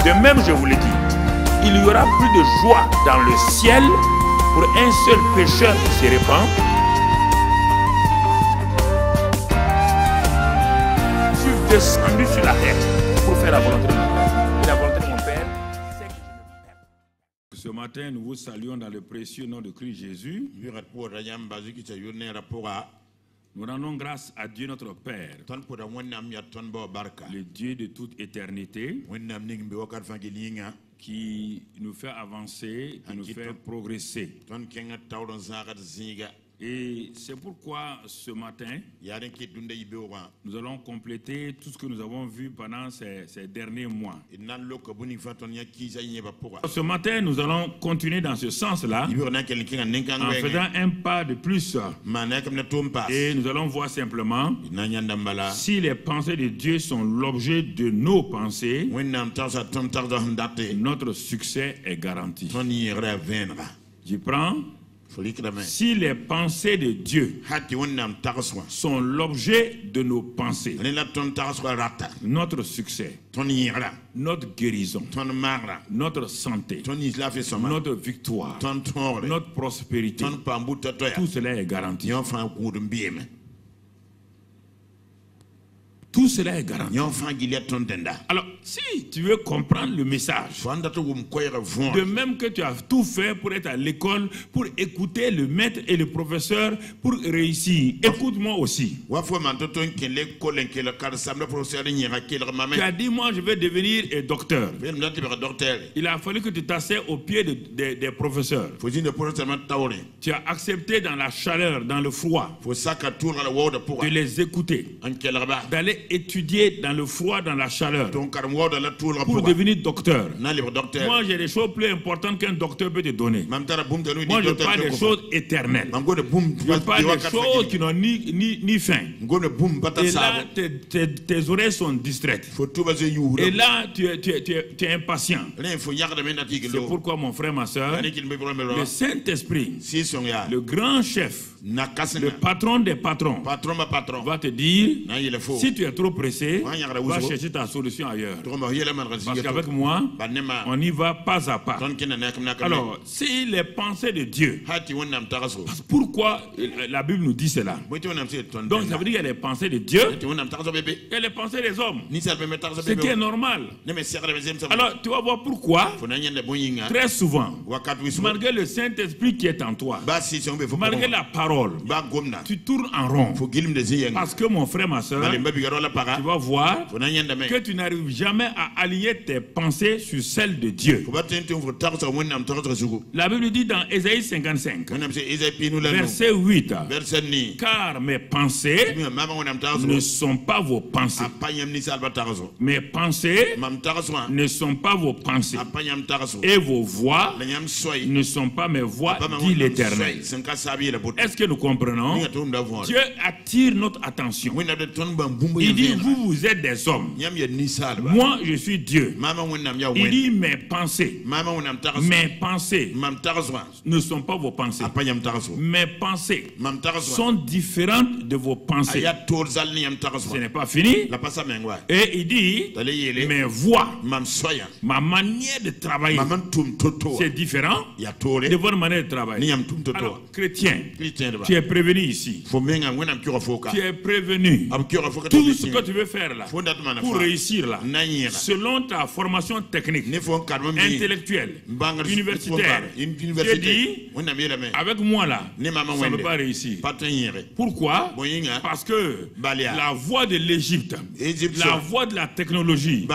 De même, je vous le dis, il y aura plus de joie dans le ciel pour un seul pécheur qui se répand. Je suis descendu sur la terre pour faire la volonté de mon Père. Et la volonté de mon Père, c'est que je me perde. Ce matin, nous vous saluons dans le précieux nom de Christ Jésus. Nous rendons grâce à Dieu notre Père, le Dieu de toute éternité, qui nous fait avancer, qui nous fait progresser. Et c'est pourquoi ce matin, nous allons compléter tout ce que nous avons vu pendant ces derniers mois. Ce matin, nous allons continuer dans ce sens-là, en faisant un pas de plus. Et nous allons voir simplement si les pensées de Dieu sont l'objet de nos pensées, notre succès est garanti. Je prends. Si les pensées de Dieu sont l'objet de nos pensées, notre succès, notre guérison, notre santé, notre victoire, notre prospérité, tout cela est garanti. Tout cela est garanti. Alors, si tu veux comprendre le message, de même que tu as tout fait pour être à l'école, pour écouter le maître et le professeur, pour réussir, écoute-moi aussi. Tu as dit, moi je vais devenir docteur. Il a fallu que tu t'assais au pied des professeurs. Tu as accepté dans la chaleur, dans le froid, de les écouter, d'aller étudier dans le froid, dans la chaleur, pour devenir docteur. Moi, j'ai des choses plus importantes qu'un docteur peut te donner. Moi, je parle des choses éternelles. Je parle des choses qui n'ont ni fin. Et là, tes oreilles sont distraites. Et là, tu es impatient. C'est pourquoi, mon frère, ma soeur, le Saint-Esprit, le grand chef, le patron des patrons, va te dire, si tu es trop pressé, va chercher ta solution ailleurs. Parce qu'avec moi, on y va pas à pas. Alors, si les pensées de Dieu, pourquoi la Bible nous dit cela? Donc ça veut dire qu'il y a les pensées de Dieu et les pensées des hommes. Ce qui est normal. Alors, tu vas voir pourquoi, très souvent, malgré le Saint-Esprit qui est en toi, malgré la parole, tu tournes en rond. Parce que mon frère, ma soeur, tu vas voir que tu n'arrives jamais à aligner tes pensées sur celles de Dieu. La Bible dit dans Ésaïe 55, verset 8, car mes pensées ne sont pas vos pensées. Mes pensées ne sont pas vos pensées. Et vos voix ne sont pas mes voix, dit l'Éternel. Est-ce que nous comprenons? Dieu attire notre attention. Il dit, vous êtes des hommes. Moi, je suis Dieu. Il dit, mes pensées ne sont pas vos pensées. Mes pensées sont différentes de vos pensées. Ce n'est pas fini. Et il dit, mes voix, ma manière de travailler, c'est différent de votre manière de travailler. Alors, chrétien, tu es prévenu ici. Tu es prévenu. Tout ce que tu veux faire là, pour réussir là, selon ta formation technique, intellectuelle, universitaire, tu dis, avec moi là, ça ne peut pas réussir. Pourquoi? Parce que la voie de l'Égypte, la voie de la technologie,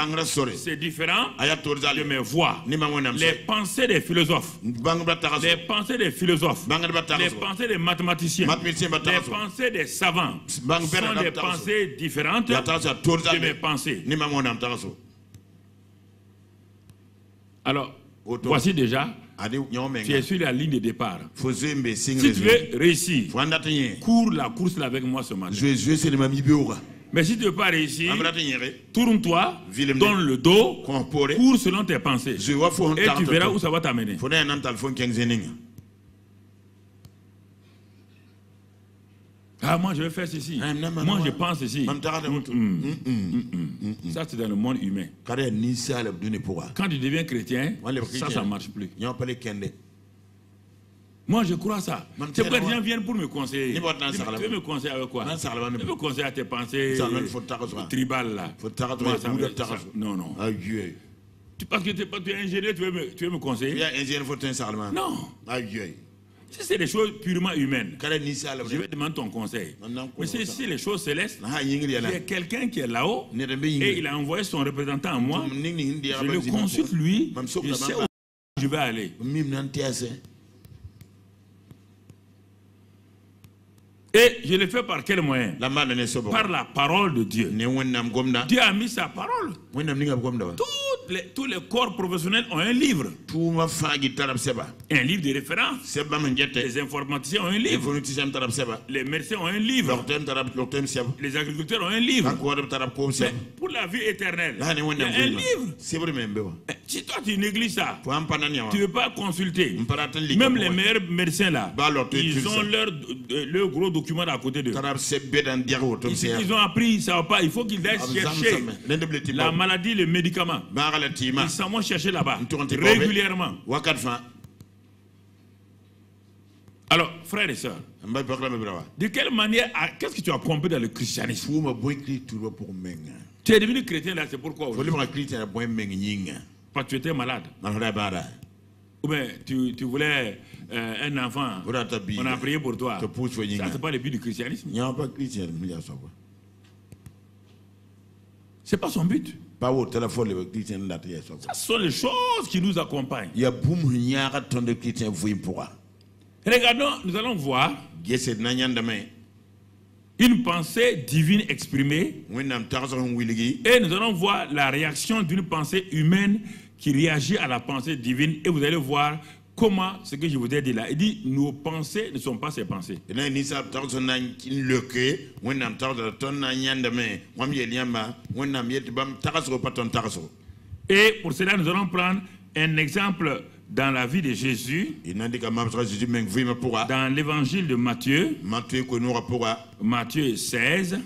c'est différent de mes voix. Les pensées des philosophes, les pensées des philosophes, les pensées des mathématiciens, les pensées des savants sont des pensées différentes de mes pensées. Alors, voici déjà, tu es sur la ligne de départ. Si tu veux réussir, cours la course là avec moi ce matin. Mais si tu ne veux pas réussir, tourne-toi, donne le dos, cours selon tes pensées. Et tu verras où ça va t'amener. Ah, moi je vais faire ceci. Moi je pense ceci. Ça c'est dans le monde humain. Quand tu deviens chrétien, ça ne marche plus. Moi je crois ça. C'est pourquoi les gens viennent pour me conseiller. Tu veux me conseiller avec quoi? Tu veux me conseiller à tes pensées tribales là? Non, non. Parce que tu es ingénieur, tu veux me conseiller? Non. Si c'est des choses purement humaines, je vais demander ton conseil. Mais si c'est les choses célestes, il y a quelqu'un qui est là-haut et il a envoyé son représentant à moi. Je le consulte lui, je sais où je vais aller. Et je le fais par quel moyen? Par la parole de Dieu. Dieu a mis sa parole. Tous les corps professionnels ont un livre. Un livre de référence. Les informaticiens ont un livre. Les médecins ont un livre. Les agriculteurs ont un livre. Mais pour la vie éternelle, il y a un livre. Si toi tu négliges ça, tu ne veux pas consulter. Même les meilleurs médecins là, ils ont leur gros document à côté d'eux. Ils ont appris, ça va pas. Il faut qu'ils aillent chercher la maladie, le médicament. Ils s'en vont chercher là-bas régulièrement. Alors, frères et sœurs, de quelle manière, qu'est-ce que tu as compris dans le christianisme? Tu es devenu chrétien là, c'est pourquoi? Parce que tu étais malade. Ou bien tu voulais un enfant, on a prié pour toi. Ça, c'est pas le but du christianisme. C'est pas son but. Ça sont les choses qui nous accompagnent. Regardons, nous allons voir une pensée divine exprimée et nous allons voir la réaction d'une pensée humaine qui réagit à la pensée divine et vous allez voir comment ce que je vous ai dit là. Il dit nos pensées ne sont pas ses pensées. Et pour cela nous allons prendre un exemple dans la vie de Jésus, dans l'évangile de Matthieu, Matthieu 16,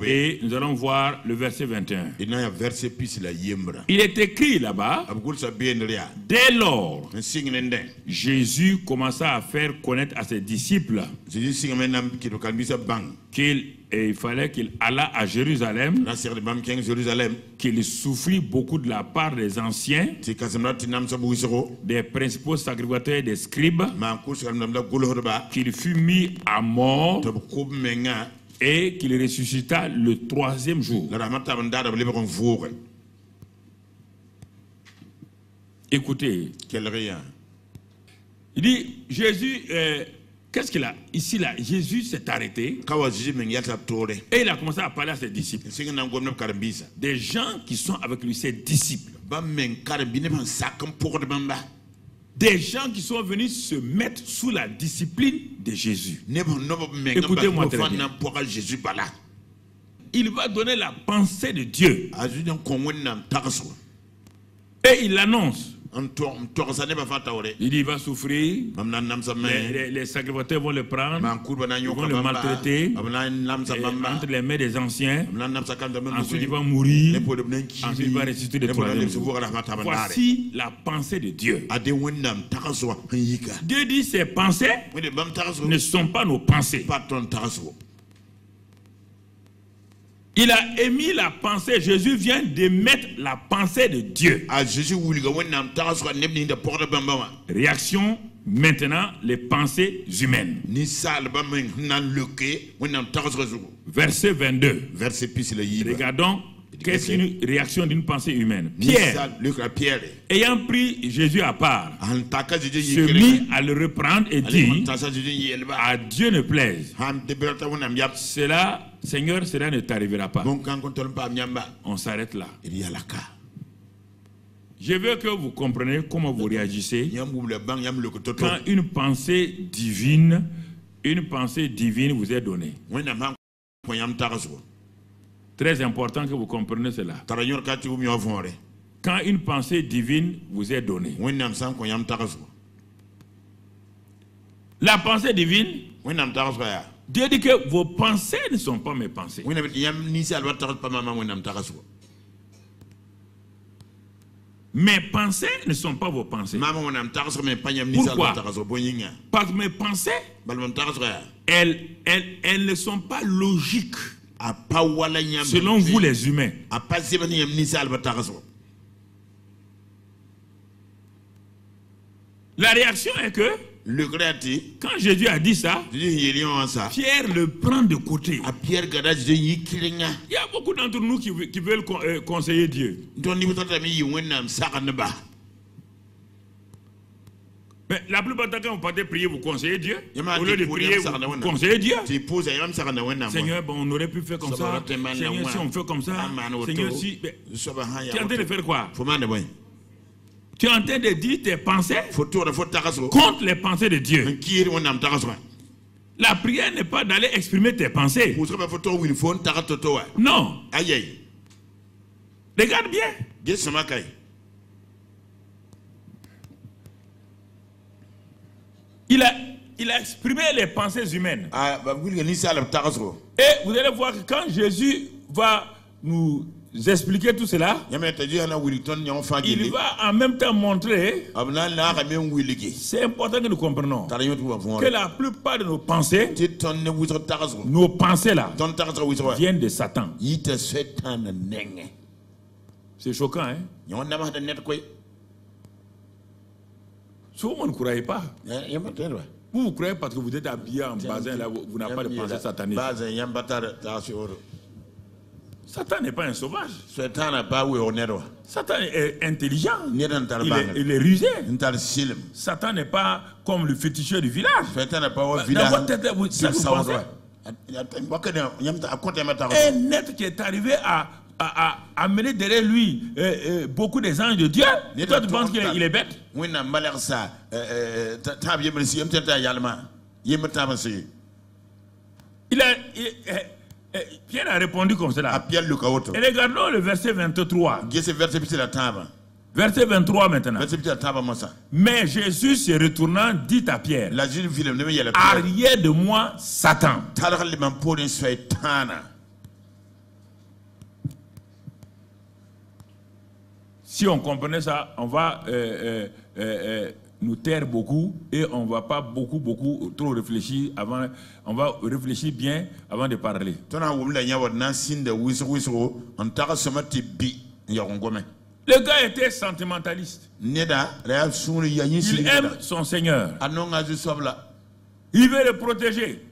et nous allons voir le verset 21. Il est écrit là-bas, dès lors, Jésus commença à faire connaître à ses disciples qu'il fallait qu'il allât à Jérusalem, qu'il souffrit beaucoup de la part des anciens, des principaux sacrificateurs et des scribes, qu'il fut mis à mort et qu'il ressuscita le 3e jour. Écoutez, il dit, Jésus, qu'est-ce qu'il a? Ici, là, Jésus s'est arrêté et il a commencé à parler à ses disciples. Des gens qui sont avec lui, ses disciples. Des gens qui sont venus se mettre sous la discipline de Jésus. Écoutez-moi très bien. Il va donner la pensée de Dieu. Et il l'annonce. Il dit il va souffrir, les sacrificateurs vont le prendre, ils vont le maltraiter entre les mains des anciens, ensuite il va mourir, ensuite il va ressusciter le 3e jour. Voici la pensée de Dieu. Dieu dit ses pensées ne sont pas nos pensées. Il a émis la pensée. Jésus vient d'émettre la pensée de Dieu. Réaction maintenant, les pensées humaines. Verset 22. Regardons qu'est-ce qu'une réaction d'une pensée humaine. Pierre, ayant pris Jésus à part, se mit à le reprendre et dit, à Dieu ne plaise. Cela, Seigneur, cela ne t'arrivera pas. On s'arrête là. Je veux que vous compreniez comment vous réagissez quand une pensée divine vous est donnée. Très important que vous compreniez cela. Quand une pensée divine vous est donnée. La pensée divine Dieu dit que vos pensées ne sont pas mes pensées. Mes pensées ne sont pas vos pensées. Pourquoi? Parce que mes pensées, elles ne sont pas logiques selon vous les humains. La réaction est que quand Jésus a dit ça, Pierre le prend de côté. Il y a beaucoup d'entre nous qui veulent conseiller Dieu. Mais la plupart du temps, quand vous partez prier, vous conseillez Dieu. Au lieu de prier, vous conseillez Dieu. Seigneur, bon, on aurait pu faire comme ça. Seigneur, si on fait comme ça. Seigneur, si... Tu es en train de faire quoi? Tu es en train de dire tes pensées contre les pensées de Dieu. La prière n'est pas d'aller exprimer tes pensées. Non. Regarde bien. Il a exprimé les pensées humaines. Et vous allez voir que quand Jésus va nous expliquer tout cela, il va en même temps montrer, c'est important que nous comprenions, que la plupart de nos pensées là, viennent de Satan. C'est choquant, hein? Souvent, vous ne croyez pas. Vous croyez parce que vous êtes habillé en bazin, là, vous n'avez pas de pensée satanique. Satan n'est pas un sauvage. Satan est intelligent. Il est rusé. Satan n'est pas comme le féticheur du village. Dans votre tête, vous pensez. Un être qui est arrivé à amener derrière lui beaucoup des anges de Dieu. Toi, tu penses qu'il est bête? Pierre a répondu comme cela. Et regardons le verset 23. Verset 23 maintenant. Mais Jésus se retournant dit à Pierre, arrière de moi, Satan. Si on comprenait ça, on va nous taire beaucoup et on ne va pas beaucoup trop réfléchir avant. On va réfléchir bien avant de parler. Le gars était sentimentaliste. Il aime son Seigneur. Il veut le protéger.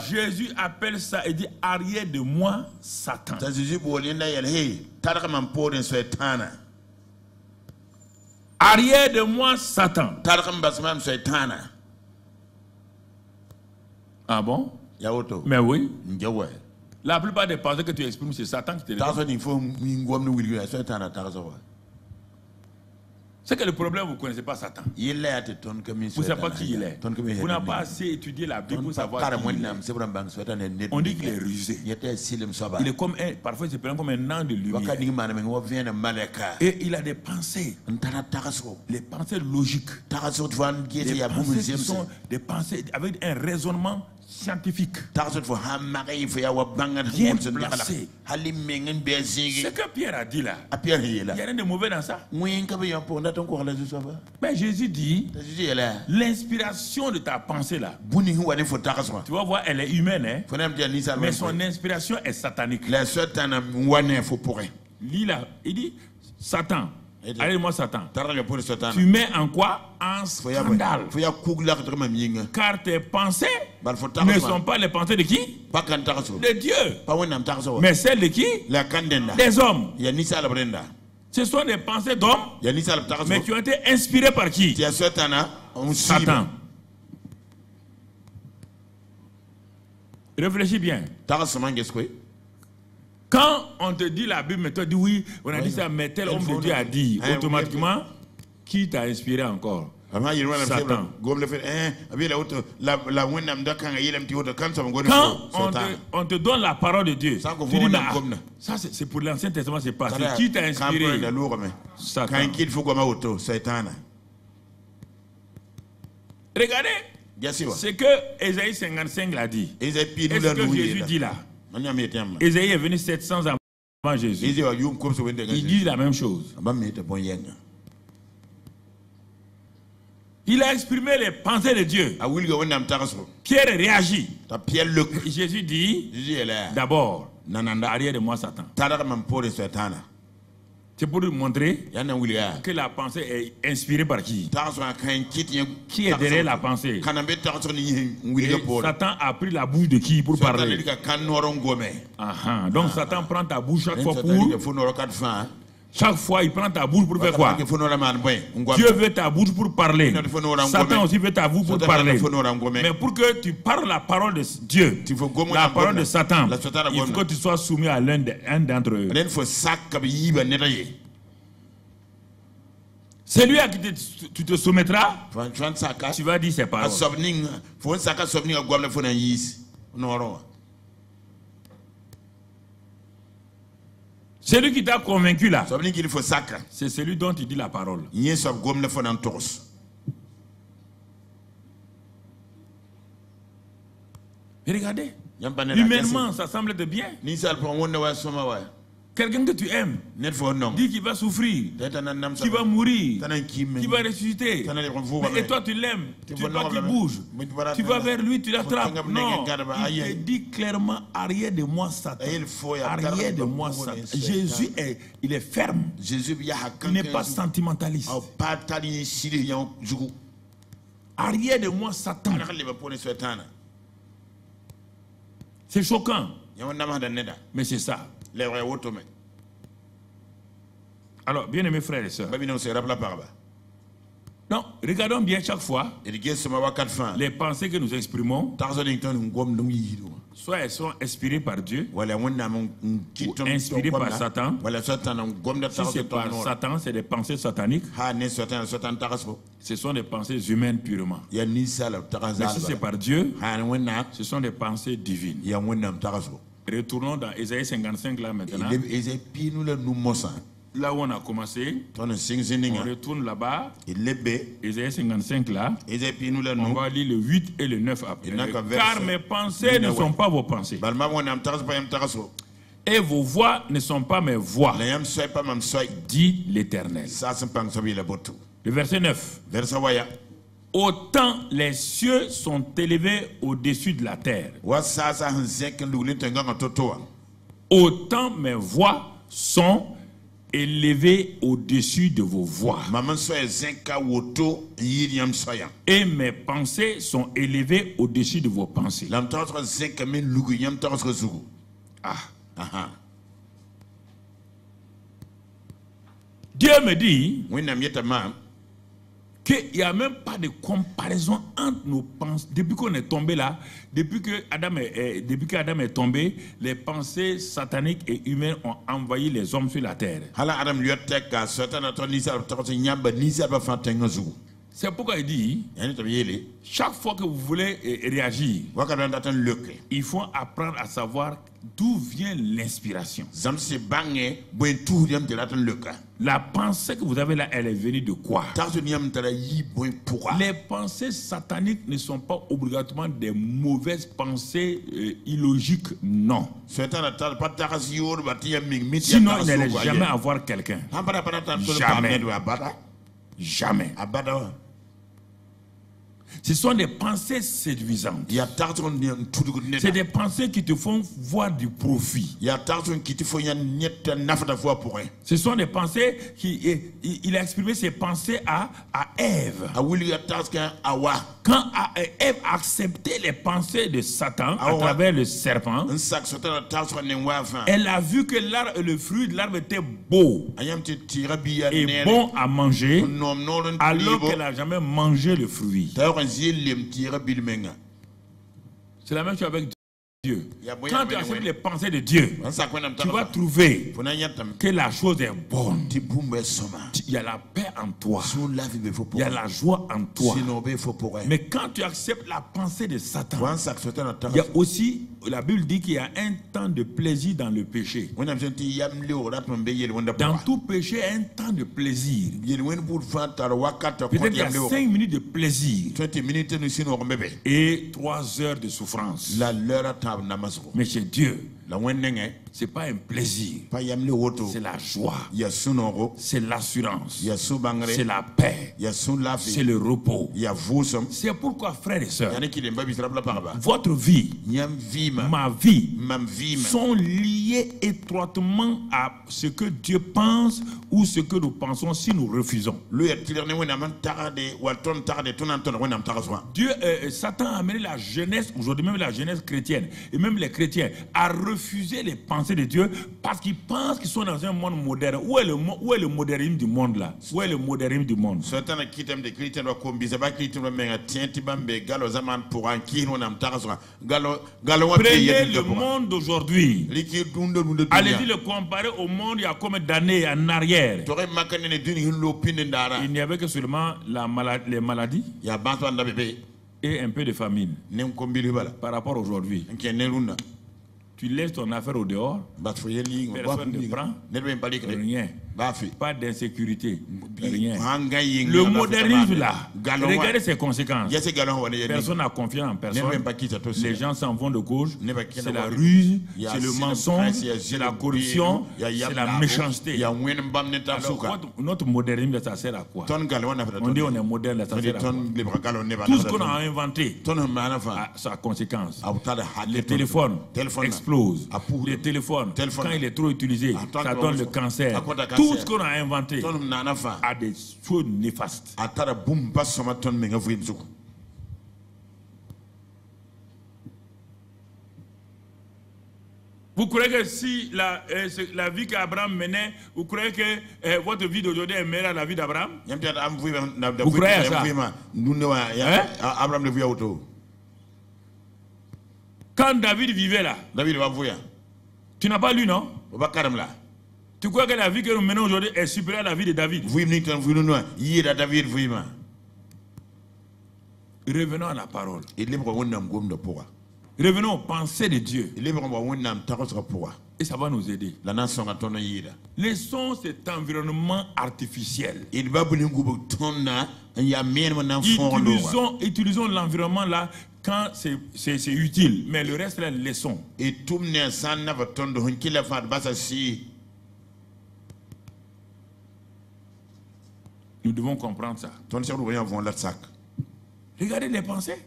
Jésus appelle ça et dit arrière de moi, Satan. Arrière de moi, Satan. Ah bon? Mais oui. La plupart des pensées que tu exprimes, c'est Satan qui te les donne. C'est que le problème, vous ne connaissez pas Satan. Vous ne savez pas qui il est. Vous n'avez pas assez étudié la Bible pour savoir qui il est. On dit qu'il est rusé. Il est comme parfois il se présente comme un ange de lumière. Et il a des pensées. Les pensées logiques. Les pensées qui sont des pensées avec un raisonnement scientifique. Bien placé. Ce que Pierre a dit là, il n'y a rien de mauvais dans ça. Mais Jésus dit, l'inspiration de ta pensée là, tu vas voir, elle est humaine, hein? Mais son inspiration est satanique. Lis là, il dit, Satan. Allez, moi, Satan. Tu mets en quoi? En scandale. Car tes pensées ne sont pas les pensées de qui? De Dieu. Mais celles de qui? Des hommes. Ce sont des pensées d'hommes, mais qui ont été inspirées par qui? Satan. Réfléchis bien. Quand on te dit la Bible, mais toi dis oui, on a dit ça, mais tel homme de Dieu a dit, automatiquement, qui t'a inspiré encore? Satan. Quand on te donne la parole de Dieu, tu dis, ça c'est pour l'Ancien Testament, c'est pas. C'est qui t'a inspiré? Satan. Regardez, C'est que Ésaïe 55 l'a dit. Est-ce que Jésus dit là? Ésaïe est venu 700 ans avant Jésus. Il dit la même chose. Il a exprimé les pensées de Dieu. Pierre réagit. Jésus dit, d'abord, arrière de moi Satan. C'est pour lui montrer que la pensée est inspirée par qui? Qui est derrière la pensée? Et Satan a pris la bouche de qui pour parler? Donc Satan prend ta bouche chaque fois pour... Chaque fois, il prend ta bouche pour faire quoi? Dieu veut ta bouche pour parler. Satan aussi veut ta bouche pour parler. Mais pour que tu parles la parole de Dieu, la parole de Satan, il faut que tu sois soumis à l'un d'entre eux. C'est lui à qui tu te soumettras. Tu vas dire ses paroles. Celui qui t'a convaincu là, c'est celui dont tu dis la parole. Mais regardez, humainement, ça semble être bien. Quelqu'un que tu aimes, dit qu'il va souffrir, qu'il va mourir, qu'il va ressusciter. Et toi tu l'aimes, tu veux pas qu'il bouge. Tu vas vers lui, tu l'attrapes. Non, il te dit clairement, arrière de moi Satan. Arrière de moi Satan. Jésus il est ferme. Il n'est pas sentimentaliste. Arrière de moi Satan. C'est choquant. Mais c'est ça. Alors, bien aimés frères et sœurs, non, regardons bien chaque fois les pensées que nous exprimons, soit elles sont inspirées par Dieu ou inspirées par Satan. Si c'est par Satan, c'est des pensées sataniques. Ce sont des pensées humaines purement. Mais si c'est par Dieu, ce sont des pensées divines. Retournons dans Ésaïe 55 là maintenant. Là où on a commencé, on retourne là-bas. Ésaïe 55 là. On va lire le 8 et le 9 après. Car mes pensées ne sont pas vos pensées. Et vos voix ne sont pas mes voix, dit l'Éternel. Le verset 9. Autant les cieux sont élevés au-dessus de la terre, autant mes voix sont élevées au-dessus de vos voix. Et mes pensées sont élevées au-dessus de vos pensées. Dieu me dit qu'il n'y a même pas de comparaison entre nos pensées. Depuis qu'on est tombé là, depuis que Adam est tombé, les pensées sataniques et humaines ont envahi les hommes sur la terre. C'est pourquoi il dit, chaque fois que vous voulez réagir, il faut apprendre à savoir d'où vient l'inspiration. La pensée que vous avez là, elle est venue de quoi? Les pensées sataniques ne sont pas obligatoirement des mauvaises pensées illogiques, non. Sinon, il n'allait jamais avoir quelqu'un. Jamais. Jamais. Ce sont des pensées séduisantes. C'est des pensées qui te font voir du profit. Ce sont des pensées qui... Il a exprimé ses pensées à Ève. Quand Ève a accepté les pensées de Satan à travers le serpent, elle a vu que le fruit de l'arbre était beau et bon à manger, alors qu'elle n'a jamais mangé le fruit. C'est la même chose avec Dieu. Dieu. Quand tu acceptes les pensées de Dieu, tu vas trouver que la chose est bonne. Il y a la paix en toi. Il y a la joie en toi. Mais quand tu acceptes la pensée de Satan, il y a aussi, la Bible dit qu'il y a un temps de plaisir dans le péché. Dans tout péché, il y a un temps de plaisir. Peut-être qu'il y a 5 minutes de plaisir et 3 heures de souffrance. Mais chez Dieu, ce n'est pas un plaisir, c'est la joie, c'est l'assurance, c'est la paix, c'est le repos. C'est pourquoi, frères et sœurs, votre vie, ma vie, sont liées étroitement à ce que Dieu pense ou ce que nous pensons si nous refusons. Dieu, Satan a amené la jeunesse, aujourd'hui même la jeunesse chrétienne, et même les chrétiens, à refuser les pensées de Dieu parce qu'ils pensent qu'ils sont dans un monde moderne. Où est le modernisme du monde là? Où est le modernisme du monde? Prenez le monde d'aujourd'hui. Allez-y le comparer au monde il y a combien d'années en arrière. Il n'y avait que seulement les maladies et un peu de famine. Par rapport à aujourd'hui, tu laisses ton affaire au dehors, personne ne prend, rien. Pas d'insécurité, rien. Le modernisme là, regardez ses conséquences. Personne n'a confiance en personne. Les gens s'en vont de gauche. C'est la ruse, c'est le mensonge, c'est la corruption, c'est la méchanceté. Alors, notre modernisme, ça sert à quoi? On dit on est moderne, ça sert à quoi? Tout ce qu'on a inventé a sa conséquence. Les téléphones explosent. Les téléphones, quand il est trop utilisé, ça donne le cancer. Tout ce qu'on a inventé a des choses néfastes. Vous croyez que si la vie qu'Abraham menait, vous croyez que votre vie d'aujourd'hui est meilleure à la vie d'Abraham? Vous croyez à ça? Quand David vivait là, tu n'as pas lu, non? Tu crois que la vie que nous menons aujourd'hui est supérieure à la vie de David? Revenons à la parole. Revenons aux pensées de Dieu. Et ça va nous aider. Laissons cet environnement artificiel. Utilisons l'environnement là quand c'est utile. Mais le reste là, laissons. Nous devons comprendre ça. Regardez les pensées.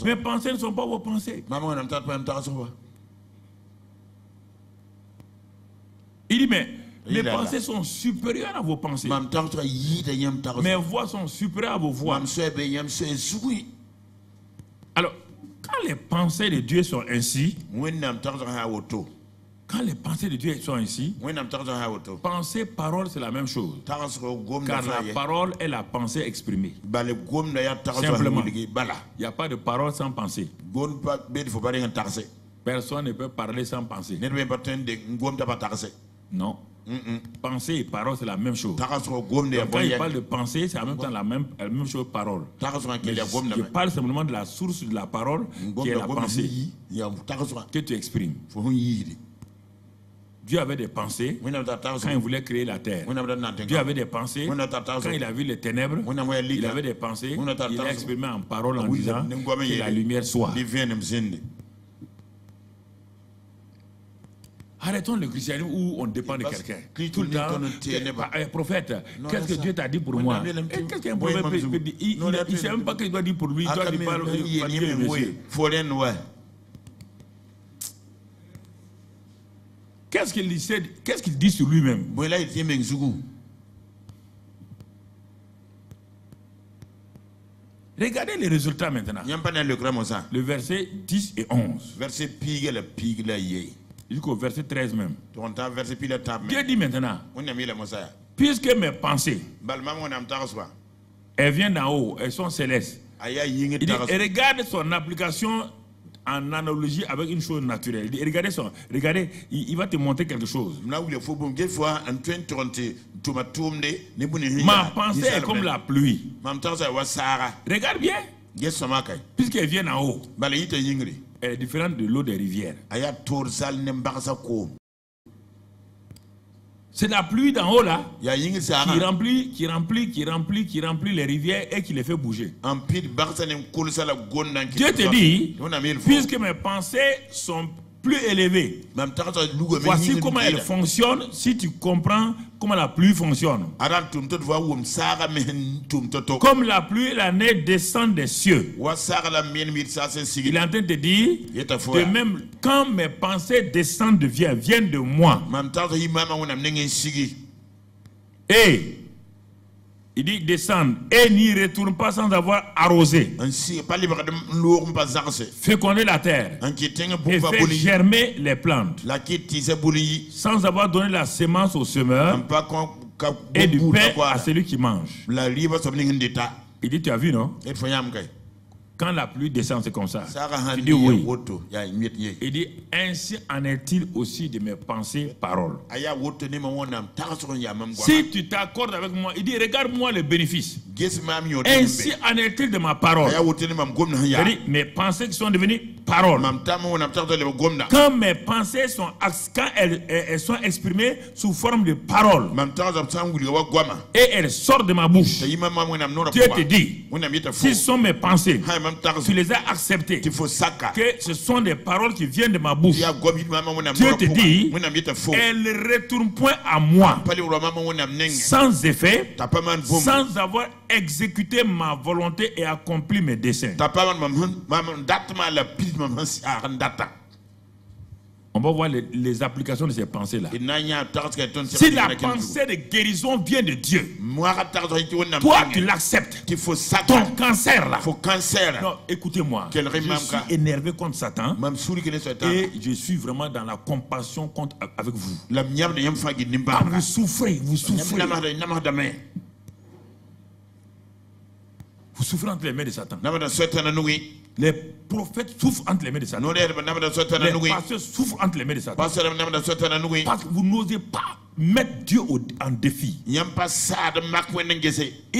Mes pensées ne sont pas vos pensées. Il dit, mais mes pensées sont supérieures à vos pensées. Mes voix sont supérieures à vos voix. Alors, quand les pensées de Dieu sont ainsi, quand les pensées de Dieu sont ainsi, pensée, parole, c'est la même chose. Car la parole est la pensée exprimée. Simplement, il n'y a pas de parole sans pensée. Personne ne peut parler sans penser. Non. Pensée et parole, c'est la même chose. Donc, quand il parle de pensée, c'est en même temps la même chose parole. Je parle simplement de la source de la parole qui est la pensée que tu exprimes. Dieu avait des pensées quand il voulait créer la terre. Dieu avait des pensées quand il a vu les ténèbres. Il avait des pensées. Il a exprimé en parole en disant que la lumière soit. Arrêtons le christianisme où on dépend de quelqu'un. Tout le temps, prophète, qu'est-ce que Dieu t'a dit pour moi? Qu'est-ce qu'un prophète peut dire? Il ne sait même pas ce qu'il doit dire pour lui. Toi, tu parles de monsieur. Qu'est-ce qu'il dit sur lui-même? Regardez les résultats maintenant. Le verset 10 et 11. Jusqu'au verset 13 même. Dieu dit maintenant, puisque mes pensées, elles viennent d'en haut, elles sont célestes. Il dit, et regarde son application en analogie avec une chose naturelle. Il dit, regardez ça, regardez, il va te montrer quelque chose. Ma pensée est comme la pluie. Regarde bien. Puisqu'elle vient en haut, elle est différente de l'eau des rivières. C'est la pluie d'en haut là qui remplit les rivières et qui les fait bouger. Dieu te dit, puisque mes pensées sont plus élevées, voici comment elles fonctionnent si tu comprends comment la pluie fonctionne. Comme la pluie et la neige descendent des cieux. Il est en train de dire, de même, quand mes pensées descendent viennent de moi. Et il dit descendre et n'y retourne pas sans avoir arrosé. Féconder la terre et faire germer les plantes sans avoir donné la semence au semeur et du pain à celui qui mange. Il dit, tu as vu, non? Quand la pluie descend, c'est comme ça. Tu dis oui. Il dit, ainsi en est-il aussi de mes pensées, paroles. Si tu t'accordes avec moi, il dit, regarde-moi le bénéfice. Ainsi en est-il de ma parole. Il dit, mes pensées qui sont devenues paroles. Quand mes pensées sont, quand elles sont exprimées sous forme de paroles, et elles sortent de ma bouche, Dieu te dit, si ce sont mes pensées, tu les as acceptées, que ce sont des paroles qui viennent de ma bouche, Dieu te dit, elles ne retournent point à moi sans effet, sans avoir exécuté ma volonté et accompli mes desseins. On va voir les applications de ces pensées-là. Si la pensée de guérison vient de Dieu, toi tu l'acceptes. Ton cancer là. Non, écoutez-moi. Je suis énervé contre Satan et je suis vraiment dans la compassion avec vous. Ah, vous souffrez, vous souffrez. Vous souffrez entre les mains de Satan. Les prophètes souffrent entre les mains de Satan. Les pasteurs souffrent entre les mains de Satan. Parce que vous n'osez pas mettre Dieu en défi. Il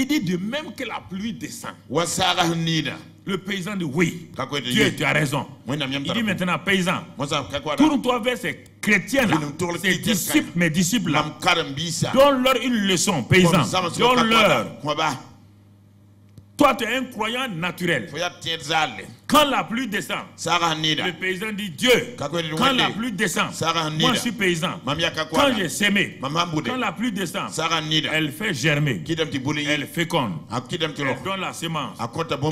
dit de même que la pluie descend. Le paysan dit oui, Dieu, tu as raison. Il dit maintenant, paysan, tourne-toi vers ces chrétiens-là, ces disciples, mes disciples-là. Donne-leur une leçon, paysan. Donne-leur. Toi, tu es un croyant naturel. Quand la pluie descend, le paysan dit Dieu. Quand la pluie descend, moi je suis paysan. Quand j'ai sémé, quand la pluie descend, elle fait germer, elle féconde, elle donne la semence.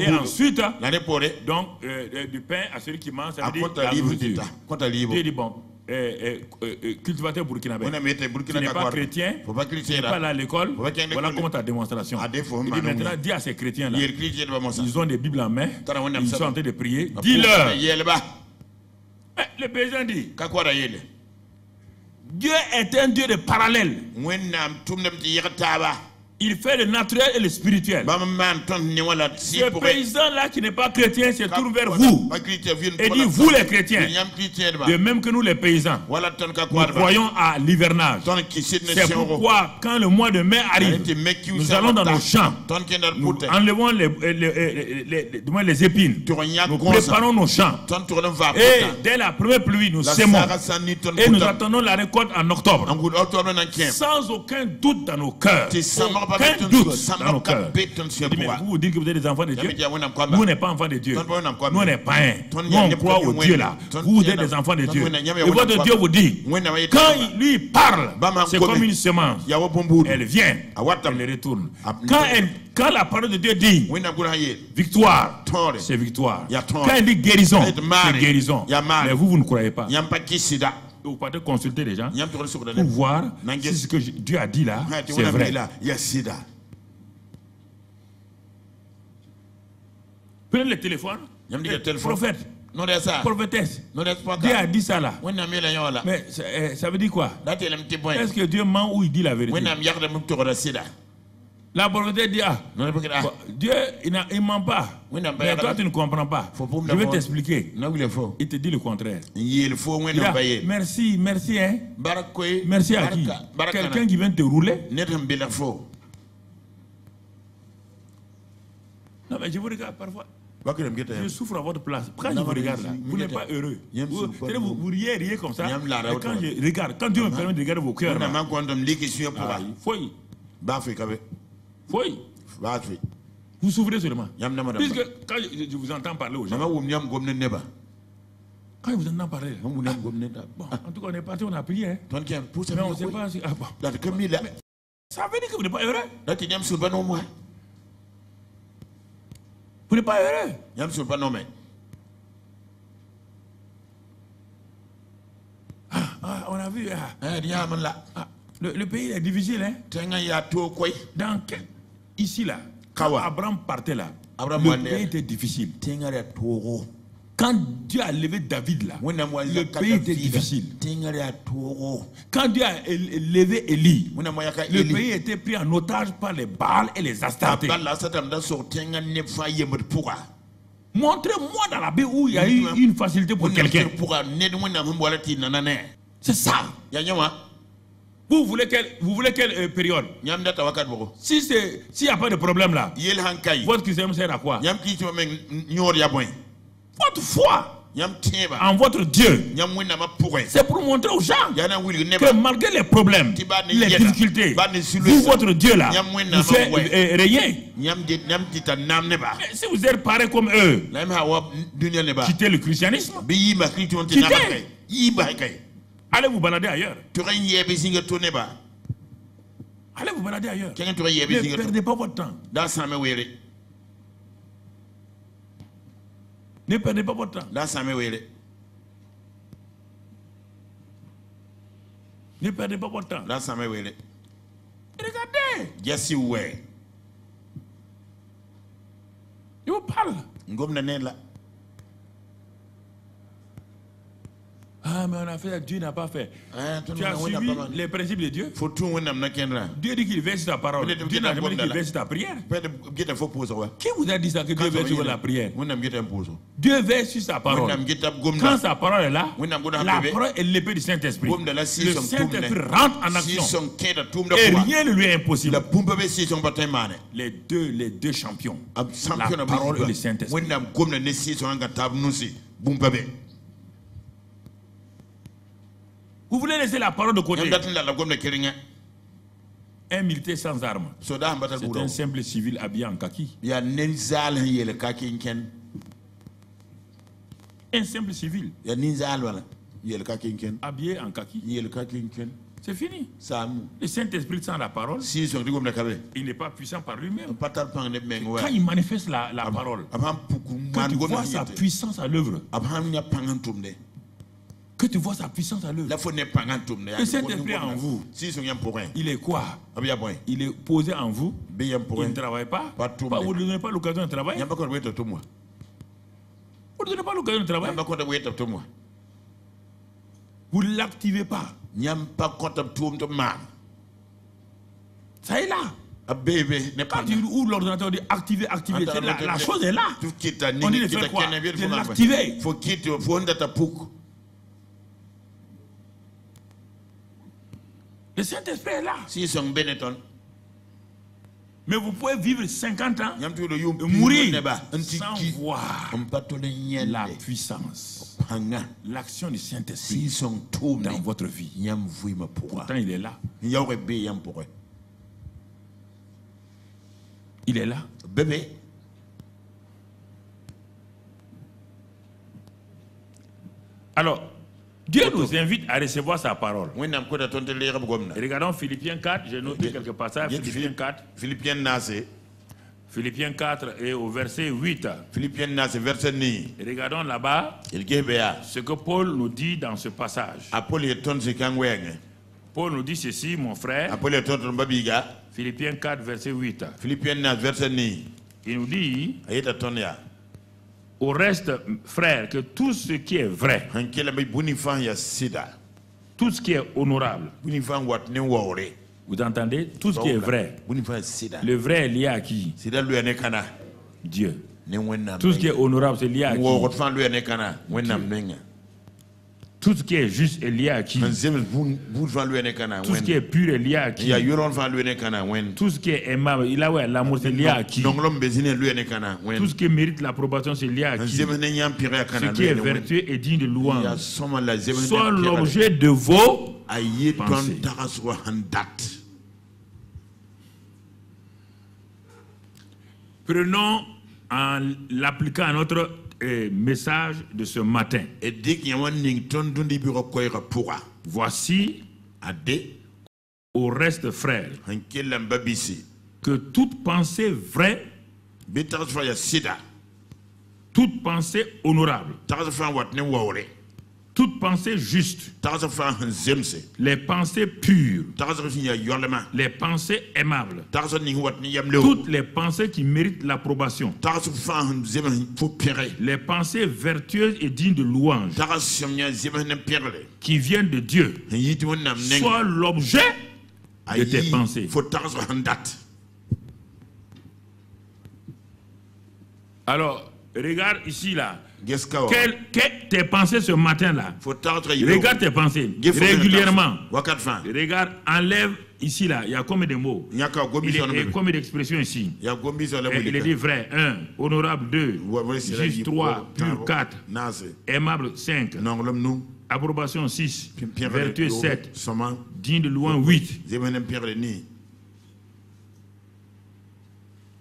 Et ensuite, donc, du pain à celui qui mange, ça veut dire la nourriture. Dieu dit bon. Cultivateur burkinabé. Tu n'es pas chrétien, tu n'es pas allé à l'école. Voilà comment ta démonstration. Il dit maintenant, dis à ces chrétiens-là, ils ont des Bibles en main, ils sont en train de prier. Dis-leur. Le paysan dit, Dieu est un Dieu de parallèle. Il fait le naturel et le spirituel. Ce paysan-là qui n'est pas chrétien se tourne vers vous et dit, vous les chrétiens, de même que nous les paysans, nous croyons à l'hivernage. C'est pourquoi quand le mois de mai arrive, nous allons dans nos champs, nous enlevons les épines, nous préparons nos champs, et dès la première pluie, nous sémons, et nous attendons la récolte en octobre, sans aucun doute dans nos cœurs. Aucun doute dans nos cœurs. Vous vous dites que vous êtes des enfants de Dieu. Nous, on n'est pas enfants de Dieu. Nous, on n'est pas un. Nous, on croit au Dieu là. Vous êtes des enfants de Dieu. Et votre Dieu vous dit, quand lui parle, c'est comme une semence. Elle vient, elle retourne. Quand la parole de Dieu dit victoire, c'est victoire. Quand elle dit guérison, c'est guérison. Mais vous ne croyez pas. Vous pouvez consulter les gens pour voir si ce que Dieu a dit là, c'est vrai. Prenez le téléphone. Prophète. Prophétesse. Dieu a dit ça là. Mais ça veut dire quoi? Est-ce que Dieu ment ou il dit la vérité? La prophète dit, Dieu, il ne ment pas. Mais toi, tu ne comprends pas. Je vais t'expliquer. Il te dit le contraire. Merci, merci. Hein? Merci à qui? Quelqu'un qui vient te rouler? Non, mais je vous regarde parfois. Je souffre à votre place. Quand je vous regarde là, vous n'êtes pas heureux. Vous riez comme ça. Et quand je regarde, quand Dieu me permet de regarder vos cœurs, vous souffrez seulement. Puisque quand je vous entends parler aux gens, quand je vous entends parler, bon, en tout cas, on est parti, on a prié. Hein. Mais on ne sait pas si. Ah, bon. Ça veut dire que vous n'êtes pas heureux. Vous n'êtes pas heureux. On a vu. Le pays est difficile. Hein? Donc, ici, là, quand Abraham partait là, le pays était difficile. Quand Dieu a levé David là, le pays était difficile. Quand Dieu a levé Élie, le pays était pris en otage par les Baals et les Astartés. Montrez-moi dans la Bible où il y a eu une facilité pour quelqu'un. C'est ça. Vous voulez quelle période? S'il n'y a pas de problème là, votre christianisme sert à quoi? Votre foi en votre Dieu, c'est pour montrer aux gens que malgré les problèmes, les difficultés, vous, votre Dieu là, ne fait rien. Si vous êtes pareil comme eux, quittez le christianisme. Quittez. Allez vous balader ailleurs. Allez vous balader ailleurs. Ne perdez pas votre temps. Ne perdez pas votre temps. Ne perdez pas votre temps. Regardez. Je vous parle. Ah, mais on a fait, Dieu n'a pas fait. Tu as suivi les principes de Dieu. Dieu dit qu'il veille sur ta parole. Dieu n'a jamais dit qu'il veille sur ta prière. Qui vous a dit ça, que Dieu veille sur la prière? Dieu veille sur sa parole. Quand sa parole est là, la parole est l'épée du Saint-Esprit. Le Saint-Esprit rentre en action. Et rien ne lui est impossible. Les deux champions. La parole et le Saint-Esprit. Vous voulez laisser la parole de côté? Un militaire sans armes, c'est un simple civil habillé en kaki. Un simple civil habillé en kaki. C'est fini. Le Saint-Esprit sans la parole, il n'est pas puissant par lui-même. Quand il manifeste la parole, quand tu vois sa puissance à l'œuvre, que tu vois sa puissance à l'œuvre. Le Saint-Esprit est en vous. Il est quoi? Il est posé en vous. Il ne travaille pas. Vous ne donnez pas l'occasion de travailler. Vous ne donnez pas l'occasion de travailler. Vous ne l'activez pas. Ça est là. Quand tu ouvres l'ordinateur, on dit activer, activer. La chose est là. On dit de faire quoi? De l'activer. Le Saint-Esprit est là. Mais vous pouvez vivre 50 ans et mourir sans voir la puissance, l'action du Saint-Esprit dans votre vie. Pourtant, il est là. Il est là. Alors, Dieu nous invite à recevoir sa parole. Regardons Philippiens 4, j'ai noté quelques passages. Philippiens 4 et au verset 8. Regardons là-bas ce que Paul nous dit dans ce passage. Paul nous dit ceci, mon frère. Philippiens 4, verset 8. Il nous dit: au reste, frère, que tout ce qui est vrai, tout ce qui est honorable, Vous entendez? Tout ce qui est vrai. Le vrai est lié à qui? Dieu. Tout ce qui est honorable, c'est lié à qui? Tout ce qui est juste est lié à qui? Tout ce qui est pur est lié à qui? Tout ce qui est aimable, l'amour, c'est lié à qui? Tout ce qui mérite l'approbation, c'est lié à qui? Ce qui est vertueux et digne de louange soit l'objet de vos pensées. Prenons en l'appliquant à notre message de ce matin. Voici au reste, frères, que toute pensée vraie, toute pensée honorable, toute pensée juste, les pensées pures, les pensées aimables, toutes les pensées qui méritent l'approbation, les pensées vertueuses et dignes de louange, qui viennent de Dieu, soient l'objet de tes pensées. Alors, regarde ici là. Tes pensées ce matin-là. Regarde tes pensées régulièrement. Regarde, enlève ici là. Il y a combien de mots? Il y a combien d'expressions ici? Il est dit vrai 1, honorable 2, juste 3, pur 4, aimable 5, approbation 6, vertueux 7, digne de louange 8.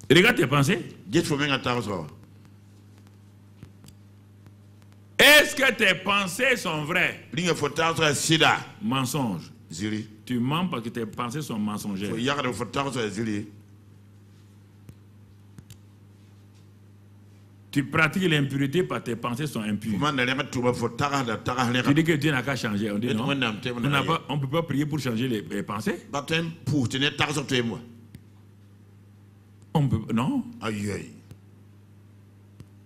Regarde tes pensées. Est-ce que tes pensées sont vraies? Mensonge. Tu mens parce que tes pensées sont mensongères. Tu pratiques l'impureté parce que tes pensées sont impures. Tu dis que Dieu n'a qu'à changer. On dit non. On ne peut pas prier pour changer les pensées. On peut, non.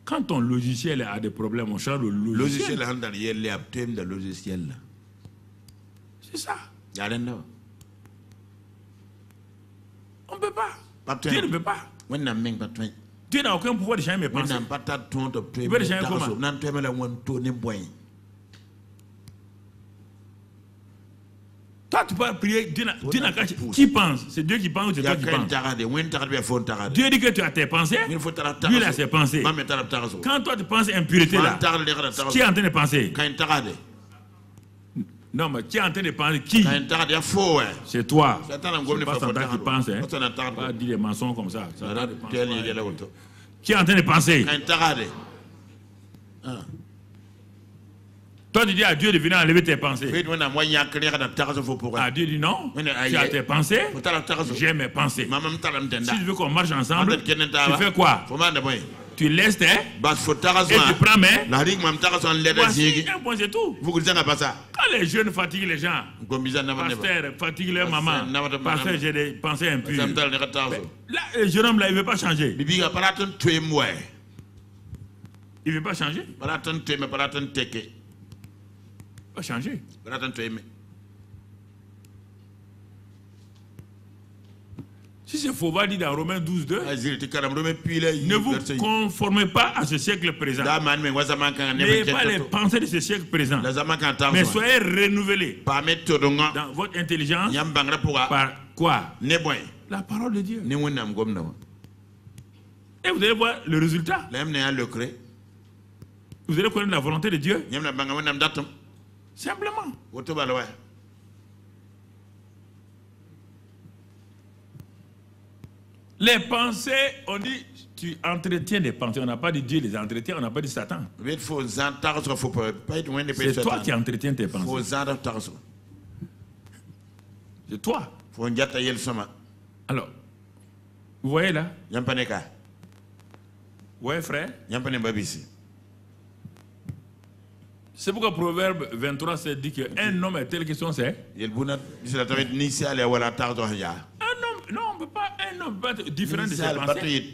Quand ton logiciel a des problèmes, on change le logiciel. C'est ça. On ne peut pas. Dieu ne peut pas. Dieu n'a aucun pouvoir de changer mes pensées. Il peut les changer comment? Toi, tu peux prier, Dieu n'a qu'à... Qui pense? C'est Dieu qui pense ou c'est toi qui penses? Dieu dit que tu as tes pensées, lui il a ses pensées. Quand toi tu penses impureté là, qui est en train de penser? Non, mais qui est en train de penser? Qui? C'est toi. C'est pas Satan qui pense. Hein? Pas dire des mensonges comme ça. Qui est en train de penser? Toi, tu dis à Dieu de venir enlever tes pensées. Ah, Dieu dit non. Tu as tes pensées, j'ai mes pensées. Si tu veux qu'on marche ensemble, tu fais quoi? Tu laisses tes et tu prends mes. Voici un point, c'est tout. Quand les jeunes fatiguent les gens, pasteur fatigue leur maman, pasteur j'ai des pensées impures. Là, le jeune homme là, il ne veut pas changer. Il ne veut pas changer. Pas changer. Si c'est faux, va dire dans Romains 12, 2, ne vous conformez pas à ce siècle présent. N'ayez pas les pensées de ce siècle présent. Mais soyez renouvelés dans votre intelligence. Par quoi? La parole de Dieu. Et vous allez voir le résultat. Vous allez connaître la volonté de Dieu. Simplement. Les pensées, on dit, tu entretiens des pensées. On n'a pas dit Dieu les entretient, on n'a pas dit Satan. C'est toi qui entretiens tes pensées. C'est toi. Alors, vous voyez là? Vous voyez frère? C'est pourquoi Proverbe 23 se dit qu'un homme est tel que son c'est. Un homme, non, on ne peut pas, un homme peut être différent de ses pensées.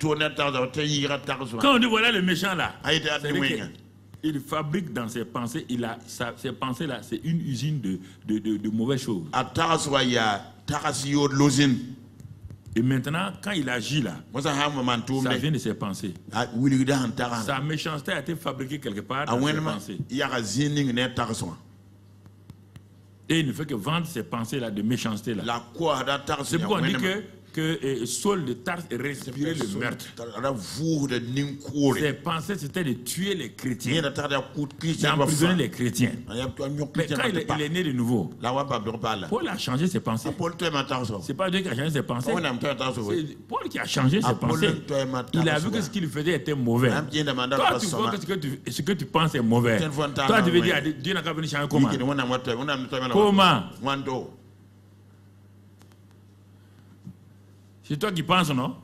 Quand on dit voilà le méchant là, il fabrique dans ses pensées, ses pensées-là, c'est une usine de mauvaises choses. Et maintenant, quand il agit là, ça vient de ses pensées. Sa méchanceté a été fabriquée quelque part dans ses pensées. Et il ne fait que vendre ces pensées-là de méchanceté-là. C'est pourquoi on dit que Saul de Tarse respirait le meurtre. Ses pensées, c'était de tuer les chrétiens, d'emprisonner les chrétiens. Mais quand il est né de nouveau, Paul a changé ses pensées. C'est pas Dieu qui a changé ses pensées. C'est Paul qui a changé ses pensées. Il a vu que ce qu'il faisait était mauvais. Toi, tu vois que ce que tu penses est mauvais. Toi, tu veux dire, Dieu n'a qu'à venir changer comment? Comment? C'est toi qui penses, non?